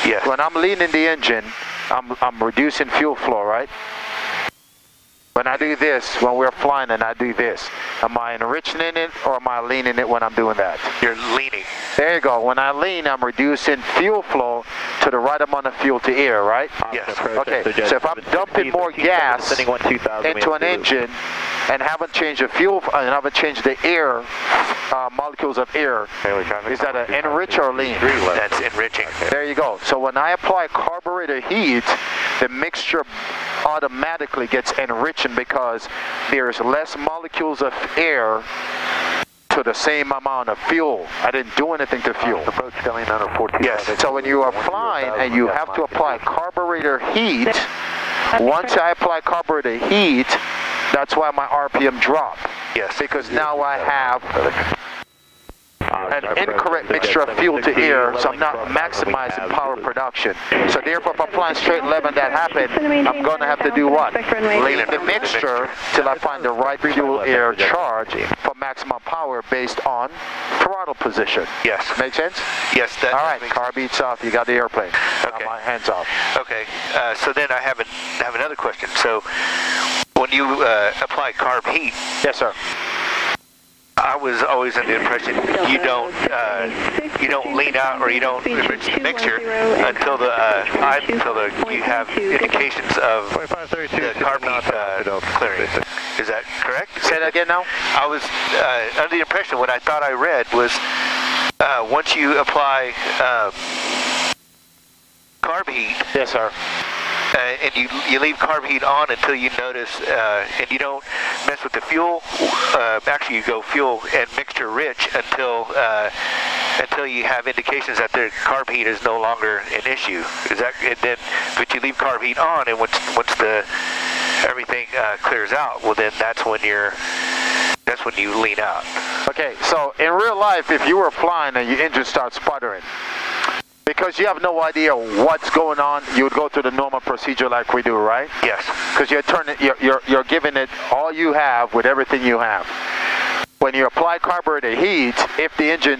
Yes. When I'm leaning the engine, I'm reducing fuel flow, right? When I do this, when we're flying and I do this, am I enriching it or am I leaning it when I'm doing that? You're leaning. There you go. When I lean, I'm reducing fuel flow to the right amount of fuel to air, right? Yes. Okay, so if I'm dumping more gas into an engine and haven't changed the fuel, and haven't changed the air, molecules of air, is that an enrich or lean? That's enriching. There you go. So when I apply carburetor heat, the mixture automatically gets enriched because there's less molecules of air to the same amount of fuel. I didn't do anything to fuel. Approach coming under 14. Yes, so when you are flying and you have to apply carburetor heat, once I apply carburetor heat, that's why my RPM drop. Yes. Because now I have an incorrect mixture of fuel to air, so I'm not maximizing power production. So therefore, if I'm flying straight 11, that happened, I'm going to have to do what? Lean the mixture till I find the right fuel-air charge for maximum power based on throttle position. Yes. Make sense? Yes. That all right, carb heat's off. You got the airplane. Okay. My hands off. Okay. So then I have another question. So when you apply carb heat, yes, sir. I was always under the impression you don't lean out or you don't enrich the mixture until you have indications of the carb heat clearing. Is that correct? Say that again now. I was under the impression what I thought I read was once you apply carb heat. Yes, sir. And you leave carb heat on until you notice, and you don't mess with the fuel. Actually, you go fuel and mixture rich until you have indications that the carb heat is no longer an issue. Is that? And then, but you leave carb heat on, and once everything clears out, well, then that's when you lean out. Okay, so in real life, if you were flying and your engine starts sputtering, because you have no idea what's going on, you would go through the normal procedure like we do, right? Yes. Because you're giving it all you have with everything you have. When you apply carburetor heat, if the engine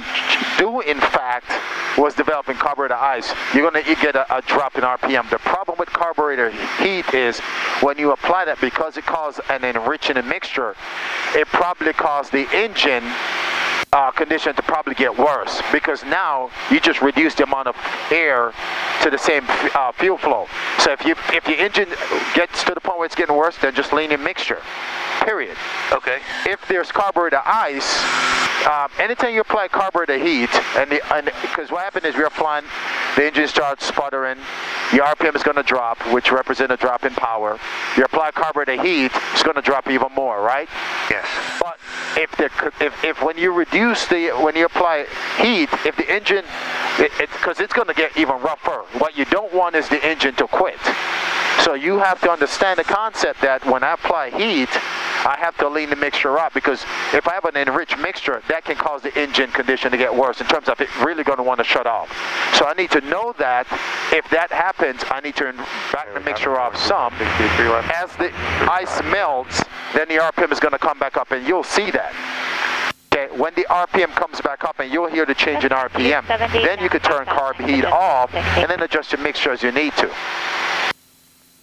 in fact was developing carburetor ice, you're going to get a drop in RPM. The problem with carburetor heat is when you apply that, because it causes an enriching mixture, it probably caused the engine condition to probably get worse, because now you just reduce the amount of air to the same fuel flow. So if your engine gets to the point where it's getting worse, then just lean in mixture. Period. Okay. If there's carburetor ice, anytime you apply carburetor heat, because what happens is we're applying, the engine starts sputtering, your RPM is going to drop, which represents a drop in power. You apply carburetor heat, it's going to drop even more, right? Yes. But if when you apply heat, if the engine, because it's going to get even rougher. What you don't want is the engine to quit. So you have to understand the concept that when I apply heat, I have to lean the mixture up, because if I have an enriched mixture, that can cause the engine condition to get worse in terms of it really going to want to shut off. So I need to know that if that happens, I need to back the mixture off some. As the ice melts, then the RPM is going to come back up, and you'll see that. Okay, when the RPM comes back up and you'll hear the change in RPM, then you can turn carb heat off and then adjust your mixture as you need to.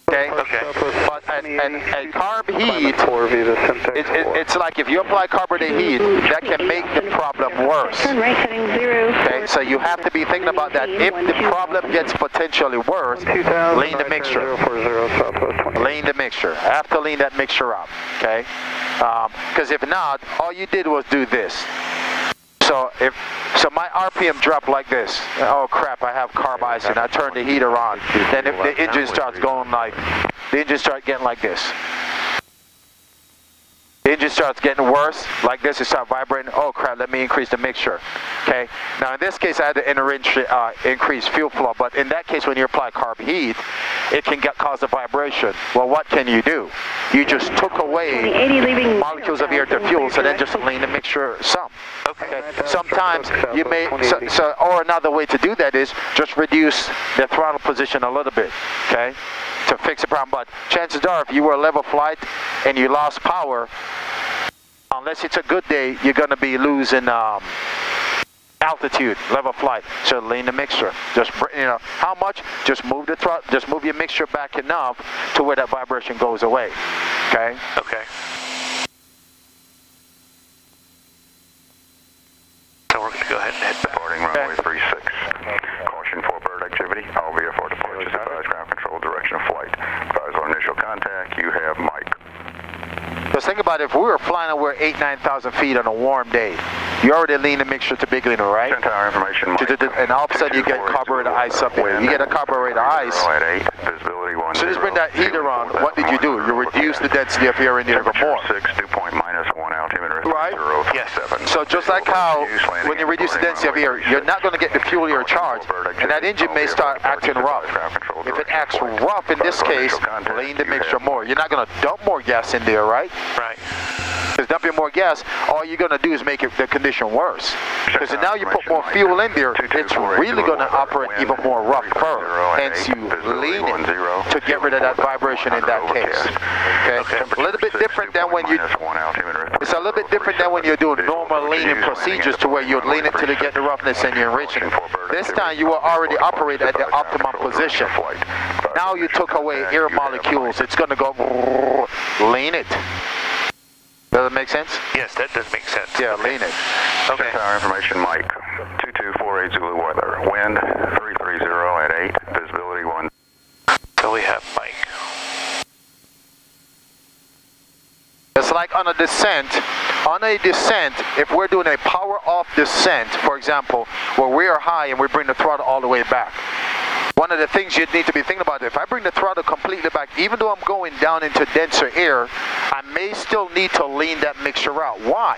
Okay? But a carb heat, it's like if you apply carbureted heat, that can make the problem worse. Okay, so you have to be thinking about that. If the problem gets potentially worse, lean the mixture. Lean the mixture. I have to lean that mixture up. Okay? Because if not, all you did was do this. So my RPM dropped like this. Oh crap, I have carb ice and I turn the heater on. Then if the engine starts going like, the engine starts getting like this. The engine starts getting worse, like this, it starts vibrating. Oh crap, let me increase the mixture. Okay, now in this case I had to increase fuel flow, but in that case when you apply carb heat, it can cause a vibration. Well, what can you do? You just took away molecules of air to fuel, so then just lean the mixture some. Okay. Sometimes you may, or another way to do that is just reduce the throttle position a little bit, okay, to fix the problem. But chances are, if you were a level flight and you lost power, unless it's a good day, you're going to be losing altitude, level flight. So lean the mixture. Just, how much? Just move the throttle. Just move your mixture back enough to where that vibration goes away. Okay. Okay. So we're going to go ahead and head back. Departing runway 36. Caution for bird activity. All VFR departures advise ground control direction of flight. Advise on initial contact. You have Mike. Just think about it, if we were flying over 8,000-9,000 feet on a warm day, you already lean the mixture to big leaner, right? Centaur information, Mike. And all of a sudden you get carbureted ice up there. You get a carbureted ice. Visibility 10. So just bring that heater on. What did you do? You reduce the density of air in there even more. 6, dew point -1 altimeter. Right? Yes. So just like how when you reduce the density of air, you're not going to get the fuel air charge, and that engine may start acting rough. If it acts rough in this case, lean the mixture more. You're not going to dump more gas in there, right? Right. Because dumping more gas, all you're going to do is make the condition worse. Because now you put more fuel in there, it's really going to operate even more rougher. Hence you lean it to get rid of that vibration in that case. Okay? A little bit different than when you... It's a little bit different than when you're doing normal leaning procedures to where you lean it till you get the roughness and you're enriching it. This time you will already operate at the optimum position. Now you took away air molecules, it's going to go lean it. Does it make sense? Yes, that does make sense. Yeah, lean it. Okay. Centaur information, Mike. 2248 Zulu weather. Wind 330 at 8. Visibility 1. So we have Mike. It's like on a descent. On a descent, if we're doing a power off descent, for example, where we are high and we bring the throttle all the way back, one of the things you need to be thinking about, if I bring the throttle completely back, even though I'm going down into denser air, I may still need to lean that mixture out. Why?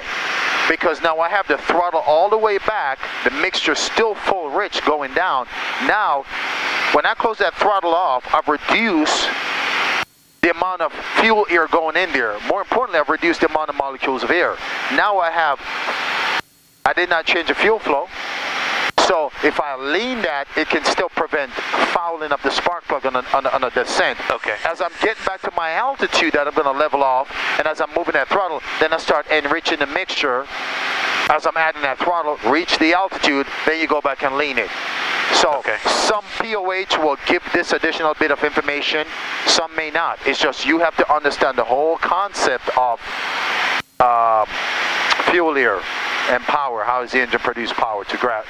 Because now I have the throttle all the way back, the mixture still full rich going down. Now, when I close that throttle off, I've reduced the amount of fuel air going in there. More importantly, I've reduced the amount of molecules of air. Now I did not change the fuel flow. So if I lean that, it can still prevent fouling of the spark plug on a descent. Okay. As I'm getting back to my altitude that I'm going to level off, and as I'm moving that throttle, then I start enriching the mixture. As I'm adding that throttle, reach the altitude, then you go back and lean it. So some POH will give this additional bit of information, some may not. It's just you have to understand the whole concept of fuel air and power. How does the engine produce power to grab?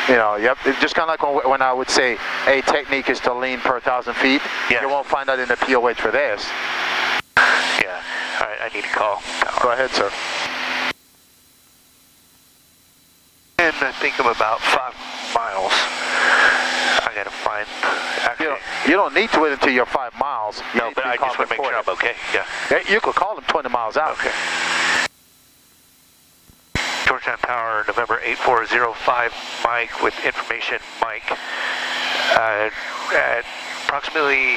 You know, it's just kind of like when I would say a technique is to lean per 1,000 feet. Yes. You won't find that in the POH for this. Yeah. All right, I need to call power. Go ahead, sir. And I think I'm about 5 miles. I gotta find. Actually, you don't need to wait until you're 5 miles. No, but I just want to make sure I'm okay. Yeah. You could call them 20 miles out. Okay. Georgetown Tower, November 8405, Mike with information, Mike. At approximately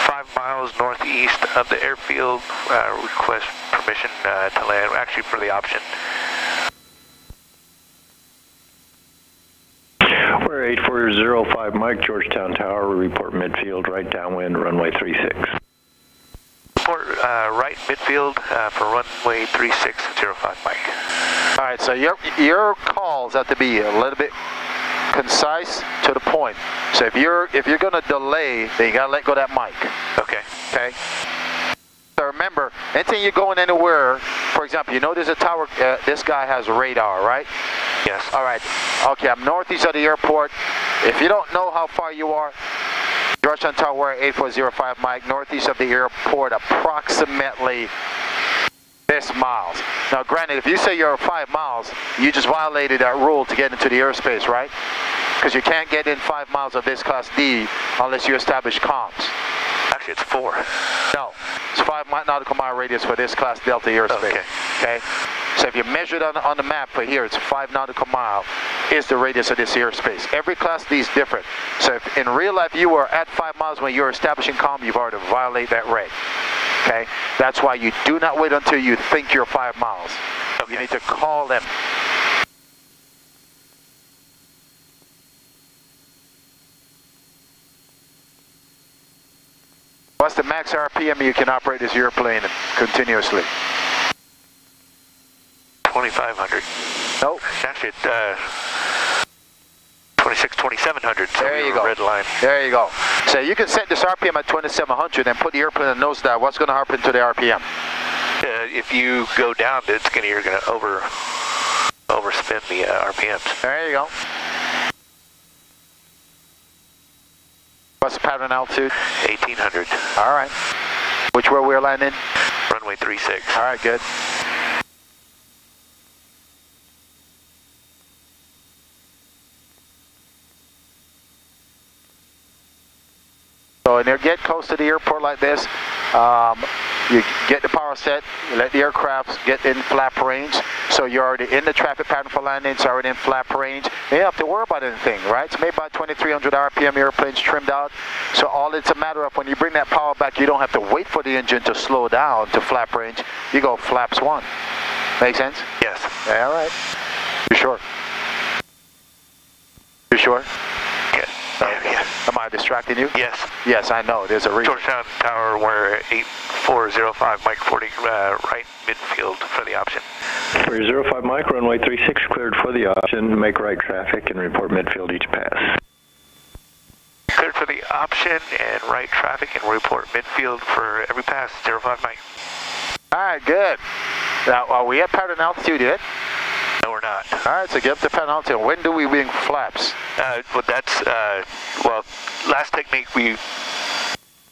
5 miles northeast east of the airfield. Request permission to land, actually for the option. We're 8405 Mike, Georgetown Tower, report midfield, right downwind, runway 36. Report right midfield for runway 3605 Mike. All right, so your calls have to be a little bit concise, to the point. So if you're gonna delay, then you gotta let go of that mic. Okay. Okay. So remember, anything you're going anywhere, for example, you know there's a tower, this guy has radar, right? Yes. All right. Okay, I'm northeast of the airport. If you don't know how far you are, Georgetown Tower 8405 Mike, northeast of the airport, approximately this miles. Now granted, if you say you're 5 miles, you just violated that rule to get into the airspace, right? Because you can't get in 5 miles of this Class D unless you establish comms. Actually, it's 4. No, it's 5 nautical mile radius for this Class Delta airspace. Okay. So if you measure it on the map for here, it's 5 nautical mile is the radius of this airspace. Every Class D is different. So if in real life you are at 5 miles when you're establishing comm, you've already violated that reg. Okay? That's why you do not wait until you think you're 5 miles. Okay. You need to call them. What's the max RPM you can operate this airplane continuously? 2,500. Nope. Actually, 2,700. So there you go. Red line. There you go. So you can set this RPM at 2,700 and put the airplane in nose dive. What's going to happen to the RPM? If you go down, you're going to overspin the RPMs. There you go. What's the pattern altitude? 1,800. All right. Which way we're landing? Runway 36. All right, good. So when you get close to the airport like this, you get the power set, you let the aircraft get in flap range. So you're already in the traffic pattern for landing, it's already in flap range. You don't have to worry about anything, right? It's made by 2,300 RPM airplanes trimmed out. So all it's a matter of when you bring that power back, you don't have to wait for the engine to slow down to flap range. You go flaps 1. Make sense? Yes. Yeah, all right. You sure? You sure? Yes. Yeah. Am I distracting you? Yes. Yes, I know. There's a reason. Georgetown Tower, we're 8405 Mike 40, right midfield for the option. 405 Mike, runway 36 cleared for the option. Make right traffic and report midfield each pass. Cleared for the option and right traffic and report midfield for every pass. 05 Mike. All right, good. Now, are we at pattern altitude yet? No, we're not. All right, so get up to pattern altitude. When do we wing flaps? Well, that's, last technique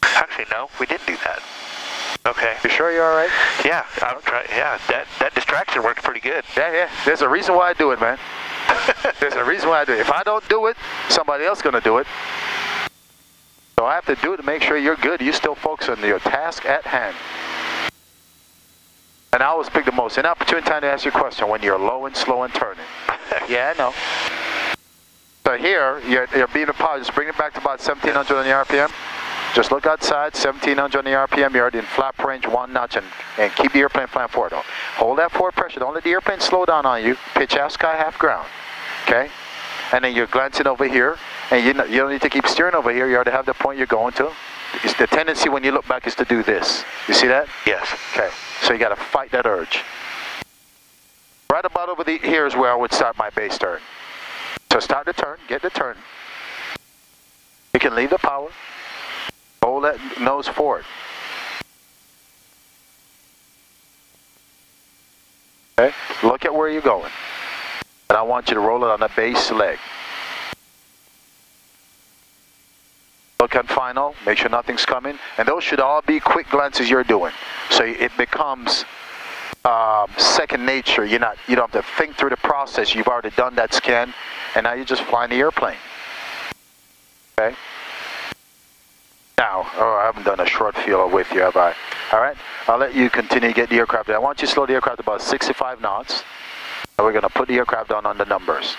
actually, no, we didn't do that. Okay. You sure you're all right? Yeah, I'm trying. Yeah, that distraction worked pretty good. Yeah. There's a reason why I do it, man. There's a reason why I do it. If I don't do it, somebody else is going to do it. So I have to do it to make sure you're good. You still focus on your task at hand. And I always pick the most inopportune time to ask your question when you're low and slow and turning. Yeah, I know. So here, you're being a pilot. Just bring it back to about 1,700 on the RPM. Just look outside, 1,700 on the RPM. You're already in flap range 1 notch and keep the airplane flying forward. Hold that forward pressure. Don't let the airplane slow down on you. Pitch half sky, half ground. Okay? And then you're glancing over here. And you don't need to keep steering over here. You already have the point you're going to. It's the tendency when you look back is to do this. You see that? Yes. Okay. So you got to fight that urge. Right about over here is where I would start my base turn. So start the turn, get the turn. You can leave the power. Hold that nose forward. Okay. Look at where you're going. And I want you to roll it on the base leg. Look at final, make sure nothing's coming, and those should all be quick glances you're doing. So it becomes second nature. You don't have to think through the process. You've already done that scan, and now you're just flying the airplane. Okay. Now, I haven't done a short field with you, have I? All right. I'll let you continue to get the aircraft down. I want you to slow the aircraft about 65 knots, and we're going to put the aircraft down on the numbers.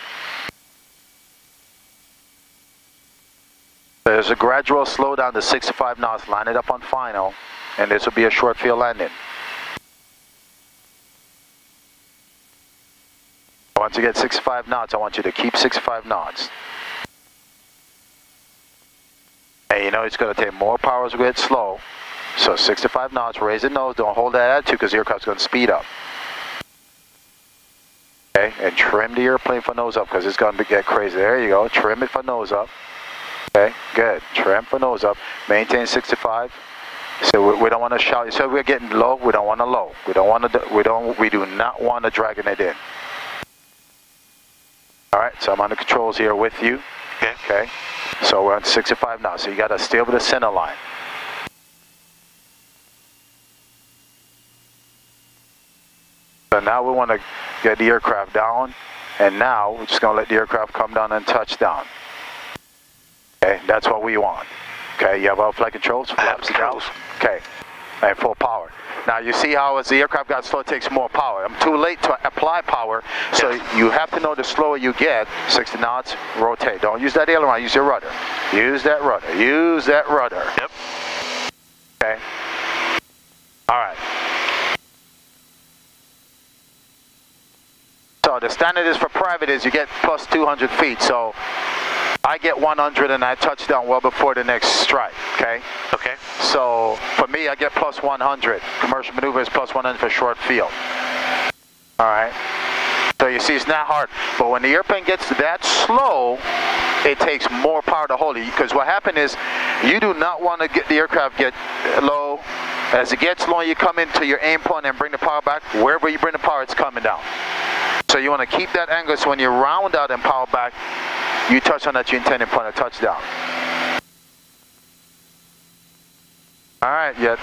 There's a gradual slowdown to 65 knots. Line it up on final and this will be a short field landing. Once you get 65 knots, I want you to keep 65 knots. And you know it's going to take more power as we get slow. So 65 knots, raise the nose, don't hold that attitude because the aircraft's going to speed up. Okay, and trim the airplane for nose up because it's going to get crazy. There you go, trim it for nose up. Okay, good, trim for nose up, maintain 65. So we don't want to shout. You said we're getting low, we don't want to low. We do not want to dragging it in. Alright, so I'm on the controls here with you. Okay, so we're on 65 now, so you got to stay over the center line. So now we want to get the aircraft down, and now we're just going to let the aircraft come down and touch down. Okay, that's what we want. Okay, you have all flight controls, flaps down. Okay, and full power. Now you see how as the aircraft got slow, it takes more power. I'm too late to apply power, so you have to know the slower you get, 60 knots, rotate. Don't use that aileron, use your rudder. Use that rudder, use that rudder. Yep. Okay. All right. So the standard is for private is you get plus 200 feet. So I get 100 and I touch down well before the next strike, okay? Okay. So for me, I get plus 100. Commercial maneuver is plus 100 for short field. All right. So you see, it's not hard. But when the airplane gets that slow, it takes more power to hold it. Because what happened is, you do not want to get the aircraft get low. As it gets low, you come into your aim point and bring the power back. Wherever you bring the power, it's coming down. So you want to keep that angle so when you round out and power back, you touch on that you intended point of touchdown. All right, yet.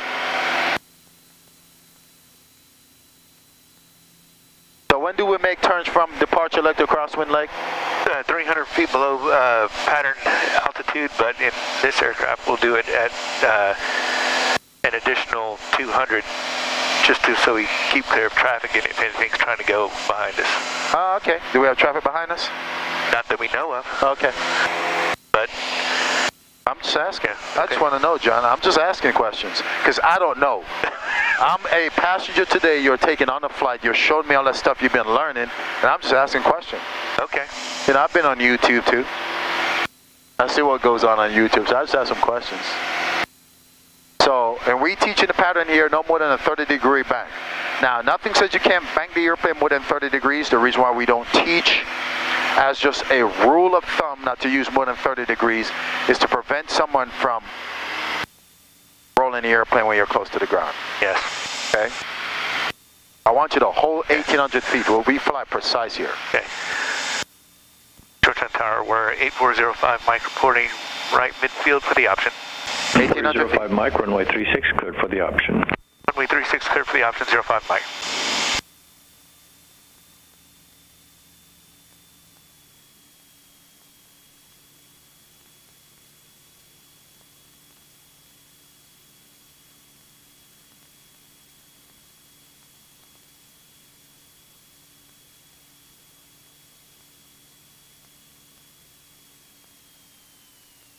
So when do we make turns from departure leg to crosswind leg? 300 feet below pattern altitude, but in this aircraft we'll do it at an additional 200 just so we keep clear of traffic and if anything's trying to go behind us. Oh, okay. Do we have traffic behind us? Not that we know of. Okay. But I'm just asking. Okay. I just want to know, John. I'm just asking questions because I don't know. I'm a passenger today. You're taking on a flight. You're showing me all that stuff you've been learning, and I'm just asking questions. Okay. You know, I've been on YouTube too. I see what goes on YouTube, so I just ask some questions. So, and we teach in the pattern here no more than a 30-degree bank. Now, nothing says you can't bank the airplane more than 30 degrees. The reason why we don't teach as just a rule of thumb not to use more than 30 degrees is to prevent someone from rolling the airplane when you're close to the ground. Yes. Okay? I want you to hold 1,800 feet. We'll be fly precise here. Okay. Georgetown Tower, we're 8405 Mike reporting right midfield for the option. 1,800 feet. 05 Mike, runway 36 cleared for the option. Runway 36 cleared for the option, 05 Mike.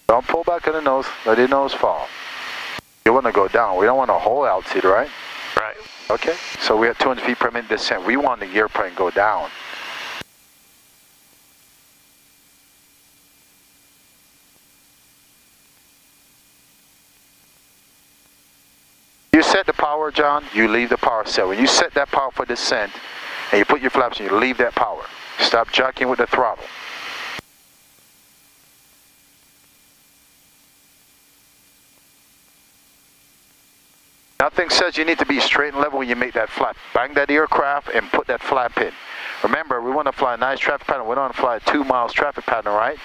Don't pull back in the nose. Let the nose fall. You want to go down. We don't want to hold altitude, right? Right. Okay. So we're at 200 feet per minute descent. We want the airplane go down. You set the power, John. You leave the power set. When you set that power for descent, and you put your flaps, and you leave that power. Stop jacking with the throttle. Nothing says you need to be straight and level when you make that flap. Bang that aircraft and put that flap in. Remember, we want to fly a nice traffic pattern. We don't want to fly a 2 miles traffic pattern, right?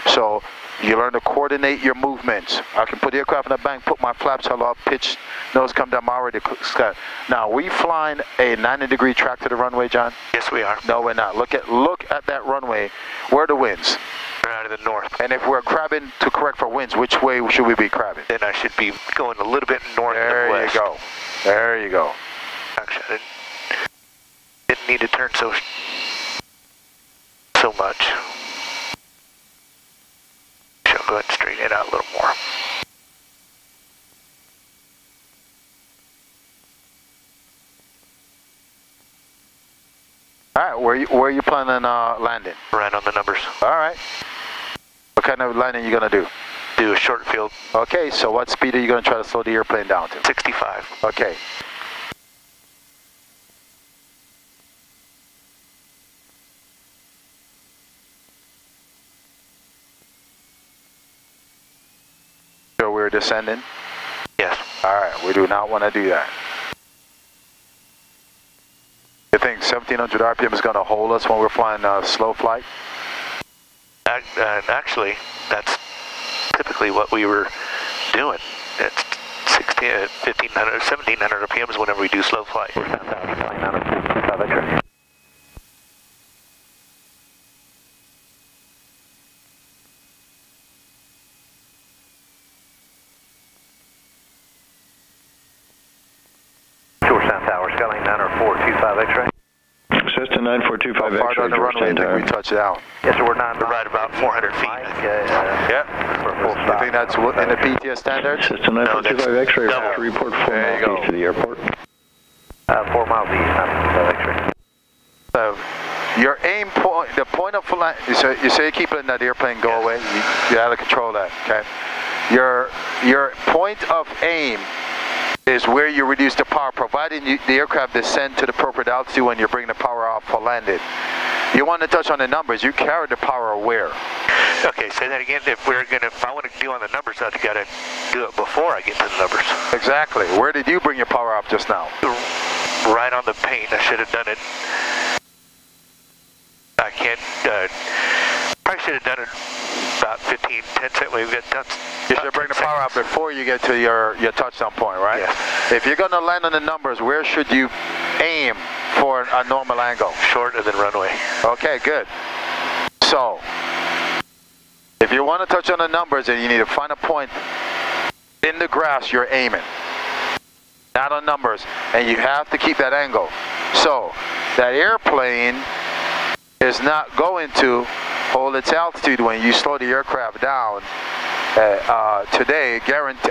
So you learn to coordinate your movements. I can put the aircraft in the bank, put my flaps all up, pitch, nose come down, I'm already sky. Now, we flying a 90-degree track to the runway, John? Yes, we are. No, we're not. Look at that runway. Where are the winds? We're out of the north. And if we're crabbing to correct for winds, which way should we be crabbing? Then I should be going a little bit north and west. There you go. There you go. Actually, I didn't need to turn so much. So I'll go ahead and straighten it out a little more. All right, where are you planning on landing? Right on the numbers. All right. What kind of landing are you going to do? Do a short field. Okay, so what speed are you going to try to slow the airplane down to? 65. Okay. So we're descending? Yes. All right, we do not want to do that. You think 1700 RPM is going to hold us when we're flying slow flight? Actually, that's typically what we were doing. It's 1500, 1700 RPMs whenever we do slow flight. We're 10,000, flying out of 25 X-ray. Georgetown Tower, Skyline 90425 X-ray. Cessna 9425 How far X-ray, down the runway do we touch down? Yes, sir, we're right about 400 feet. Yeah. For full You stop. think that's in the PTS standard? Cessna 9425 X-ray, double. to report 4 There you miles go. east of the airport. 4 miles east, 925 X-ray. So your aim point, the point of flight, so you say you keep letting that airplane go away, you got to control that, okay? Your point of aim is where you reduce the power, providing the aircraft descend to the appropriate altitude when you're bringing the power off for landing. You want to touch on the numbers, you carry the power where? Okay, say that again. If I want to do on the numbers, I've got to do it before I get to the numbers. Exactly. Where did you bring your power up just now? Right on the paint. I should have done it. I can't. Probably should have done it about 15, 10 seconds. We've got done. You should bring the power up before you get to your touchdown point, right? Yes. If you're going to land on the numbers, where should you aim for a normal angle? Shorter than runway. Okay, good. So, if you want to touch on the numbers, then you need to find a point in the grass you're aiming. Not on numbers, and you have to keep that angle. So, that airplane is not going to hold its altitude when you slow the aircraft down. Today,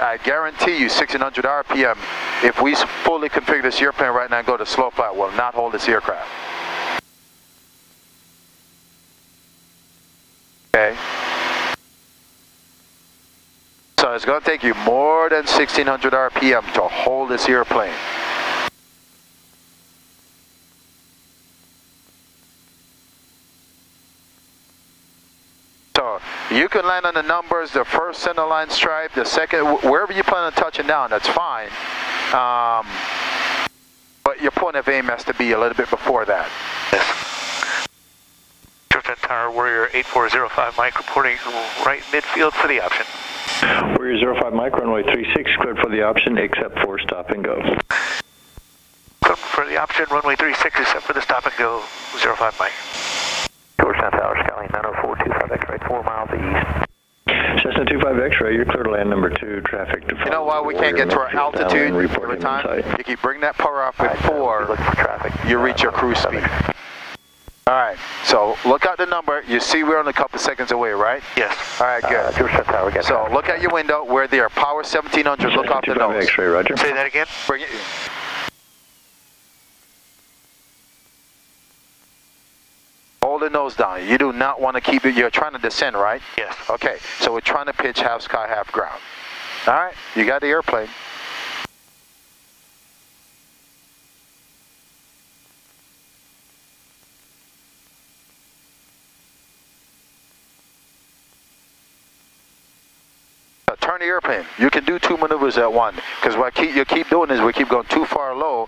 I guarantee you 1600 RPM, if we fully configure this airplane right now and go to slow flight, will not hold this aircraft. Okay? So it's going to take you more than 1600 RPM to hold this airplane. So you can land on the numbers, the first center line stripe, the second, wherever you plan on touching down, that's fine. But your point of aim has to be a little bit before that. Georgetown Tower, Warrior 8405 Mike reporting right midfield for the option. Warrior 05 Mike, runway 36, cleared for the option except for stop and go. For the option, runway 36 except for the stop and go, 05 Mike. Georgetown Tower, Skyline 90425 X-ray, 4 miles east. Cessna 25 X-ray, you're clear to land number 2, traffic to follow. You know why we can't get to our altitude every time? You keep bringing that power up before you reach your cruise speed. Alright, so look at the number. You see we're only a couple seconds away, right? Yes. Alright, good. Georgetown Tower, So look at your window. We're there. Power 1700. Look off the nose. X-ray, roger. Say that again. Bring it. Hold the nose down. You do not want to keep it. You're trying to descend, right? Yes. Okay, so we're trying to pitch half sky, half ground. Alright, you got the airplane. Turn the airplane. You can do 2 maneuvers at one, because what you keep doing is we keep going too far low,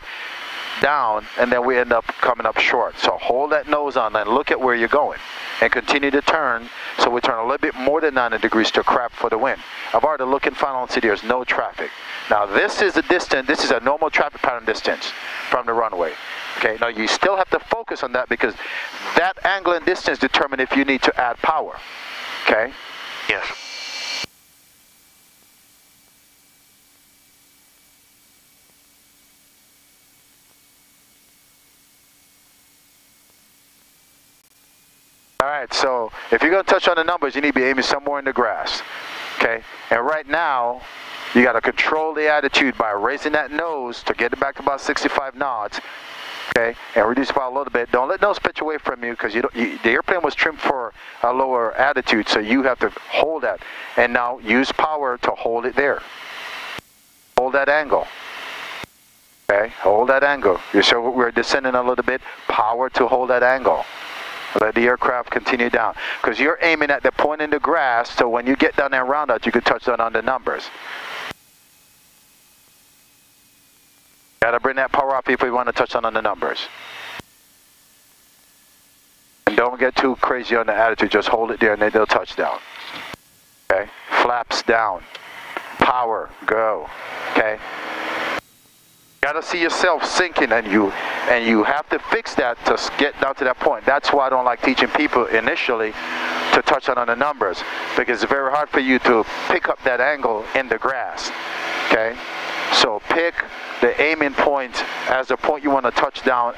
down, and then we end up coming up short. So hold that nose on and look at where you're going, and continue to turn. So we turn a little bit more than 90 degrees to crap for the wind. I've already looked and found and see there's no traffic. Now this is the distance. This is a normal traffic pattern distance from the runway. Okay. Now you still have to focus on that, because that angle and distance determine if you need to add power. Okay. Yes. Alright, so if you're going to touch on the numbers, you need to be aiming somewhere in the grass. Okay? And right now, you got to control the attitude by raising that nose to get it back to about 65 knots. Okay, and reduce the power a little bit. Don't let nose pitch away from you because the airplane was trimmed for a lower attitude, so you have to hold that. And now use power to hold it there. Hold that angle. Okay, hold that angle. So we're descending a little bit. Power to hold that angle. Let the aircraft continue down. Because you're aiming at the point in the grass, so when you get down there round out, you can touch down on the numbers. Gotta bring that power up if we want to touch on the numbers. And don't get too crazy on the attitude, just hold it there and then they'll touch down. Okay, flaps down. Power, go. Okay. Gotta see yourself sinking, and you have to fix that to get down to that point. That's why I don't like teaching people initially to touch on the numbers, because it's very hard for you to pick up that angle in the grass. Okay, so pick the aiming point as the point you want to touch down.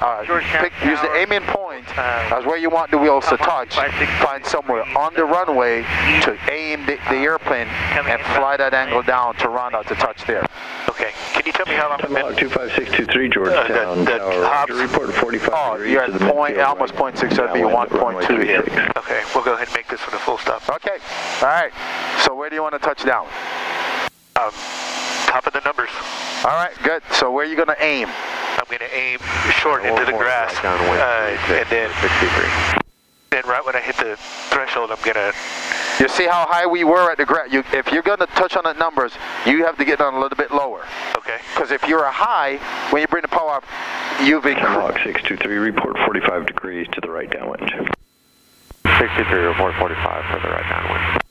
Use the aiming point as where you want the wheels to touch. Find somewhere on the runway to aim the airplane and fly that angle down to round out to touch there. Okay. Can you tell me how long? Tomahawk 25623 Georgetown Tower. Report 45 degrees you're to at the point, almost 0.6, so it'd be 1.2 here. Okay, we'll go ahead and make this one a full stop. Okay. All right. So where do you want to touch down? Top of the numbers. All right, good. So where are you going to aim? I'm going to aim short into the grass, and then 63. Then right when I hit the threshold, I'm going to... You see how high we were at the grass? If you're going to touch on the numbers, you have to get down a little bit lower. Okay. Because if you're a high, when you bring the power up, you've increased. Tomahawk 623, report 45 degrees to the right downwind. 623, report 45 for the right downwind.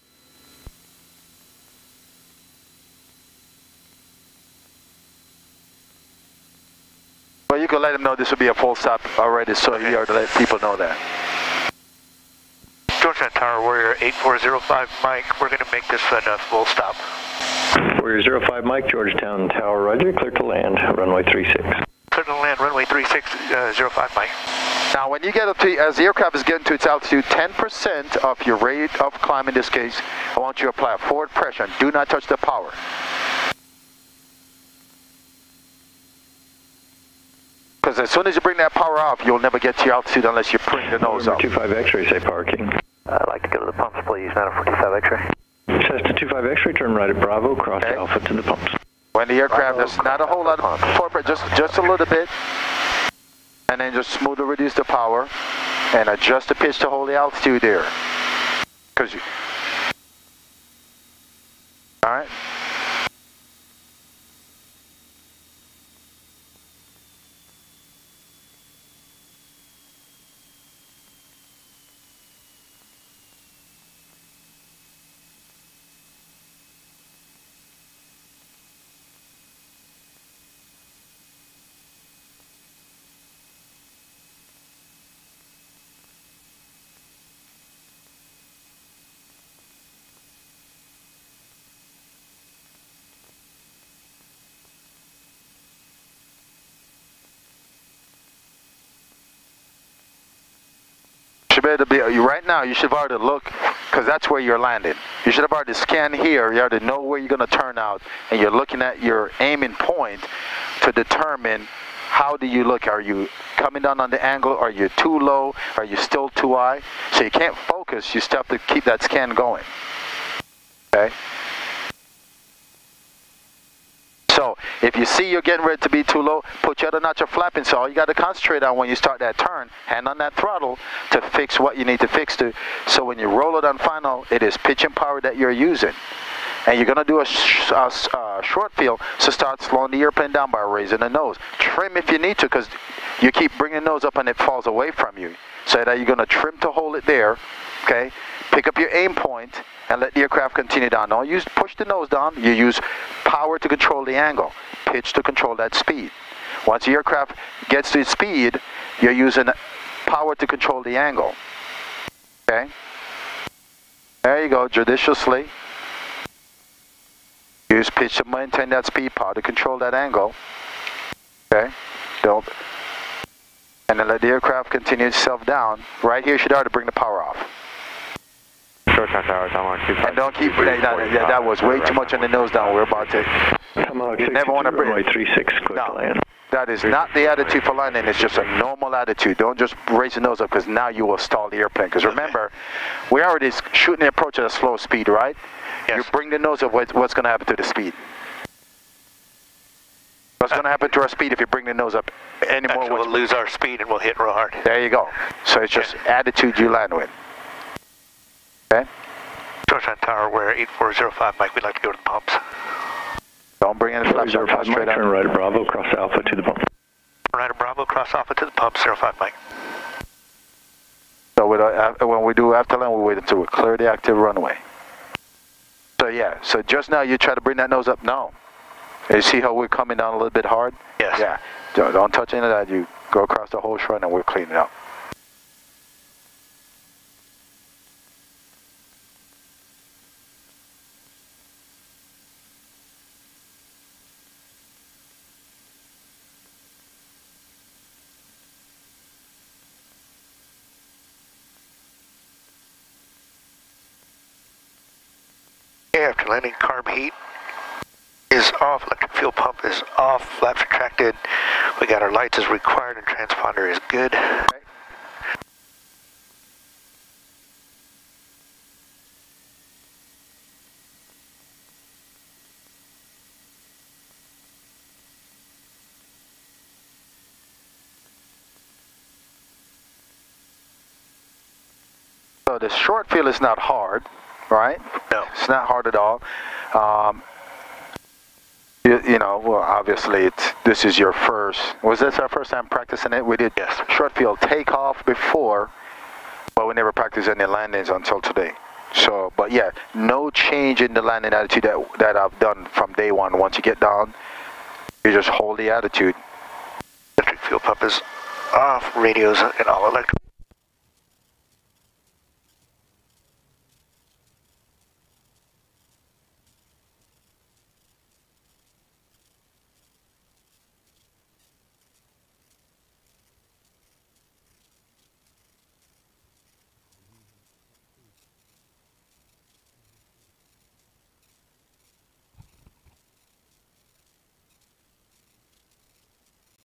Well, you can let them know this will be a full stop already, so you already let people know that. Georgetown Tower, Warrior 8405 Mike, we're going to make this a full stop. Warrior 05 Mike, Georgetown Tower, roger, clear to land, runway 36. Clear to land, runway 36, 05 Mike. Now when you get up to, as the aircraft is getting to its altitude, 10% of your rate of climb in this case, I want you to apply forward pressure and do not touch the power. Because as soon as you bring that power off, you'll never get to your altitude unless you bring the nose up. 25 X-ray, say parking. I'd like to go to the pumps, please. 945 X-ray. Cessna 25 X-ray, turn right at Bravo, cross Alpha to the pumps. When the aircraft, there's not a whole lot of forward, just a little bit. And then just smoothly reduce the power and adjust the pitch to hold the altitude there. Because you... All right. Better be right now. You should have already look, because that's where you're landing. You should have already scanned here. You already know where you're going to turn out, and you're looking at your aiming point to determine how do you look. Are you coming down on the angle? Are you too low? Are you still too high? So you can't focus. You still have to keep that scan going. Okay. So if you see you're getting ready to be too low, put your other notch of flapping. So all you got to concentrate on when you start that turn, hand on that throttle to fix what you need to fix to. So when you roll it on final, it is pitch and power that you're using. And you're going to do a short field, so start slowing the airplane down by raising the nose. Trim if you need to, because you keep bringing the nose up and it falls away from you. So that you're going to trim to hold it there, okay? Pick up your aim point and let the aircraft continue down. Don't push the nose down. You use power to control the angle, pitch to control that speed. Once the aircraft gets to its speed, you're using power to control the angle. Okay? There you go, judiciously. Use pitch to maintain that speed, power to control that angle. Okay? And then let the aircraft continue itself down. Right here, you should already bring the power off. Georgetown Tower, Tomahawk 25. And don't keep, that was way too much on the nose down. We're about to, you never want to bring, runway 36, clear to land. That is not the attitude for landing. It's just a normal attitude. Don't just raise the nose up because now you will stall the airplane. Because remember, we're already shooting the approach at a slow speed, right? Yes. You bring the nose up, what's going to happen to the speed? What's going to happen to our speed if you bring the nose up anymore? We'll lose our speed and we'll hit real hard. There you go. So it's just attitude you land with. Okay? Georgetown Tower, we're 8405, Mike. We'd like to go to the pumps. Don't bring any flaps. 05 Mike, turn right at Bravo, cross Alpha to the pump. Right at Bravo, cross Alpha to the pump, 05 Mike. So when we do after land, we wait until we clear the active runway. So yeah, so just now you try to bring that nose up. No. You see how we're coming down a little bit hard? Yes. Yeah. Don't touch any of that. You go across the whole front and we'll clean it up. After landing, carb heat is off, electric fuel pump is off, flaps retracted. We got our lights as required and transponder is good. Okay. So the short field is not hard, right? No. It's not hard at all. You know, well, obviously, this is your first. Was this our first time practicing it? We did short field takeoff before, but we never practiced any landings until today. So, but yeah, no change in the landing attitude that I've done from day one. Once you get down, you just hold the attitude. Electric fuel pump is off, radios and all electric.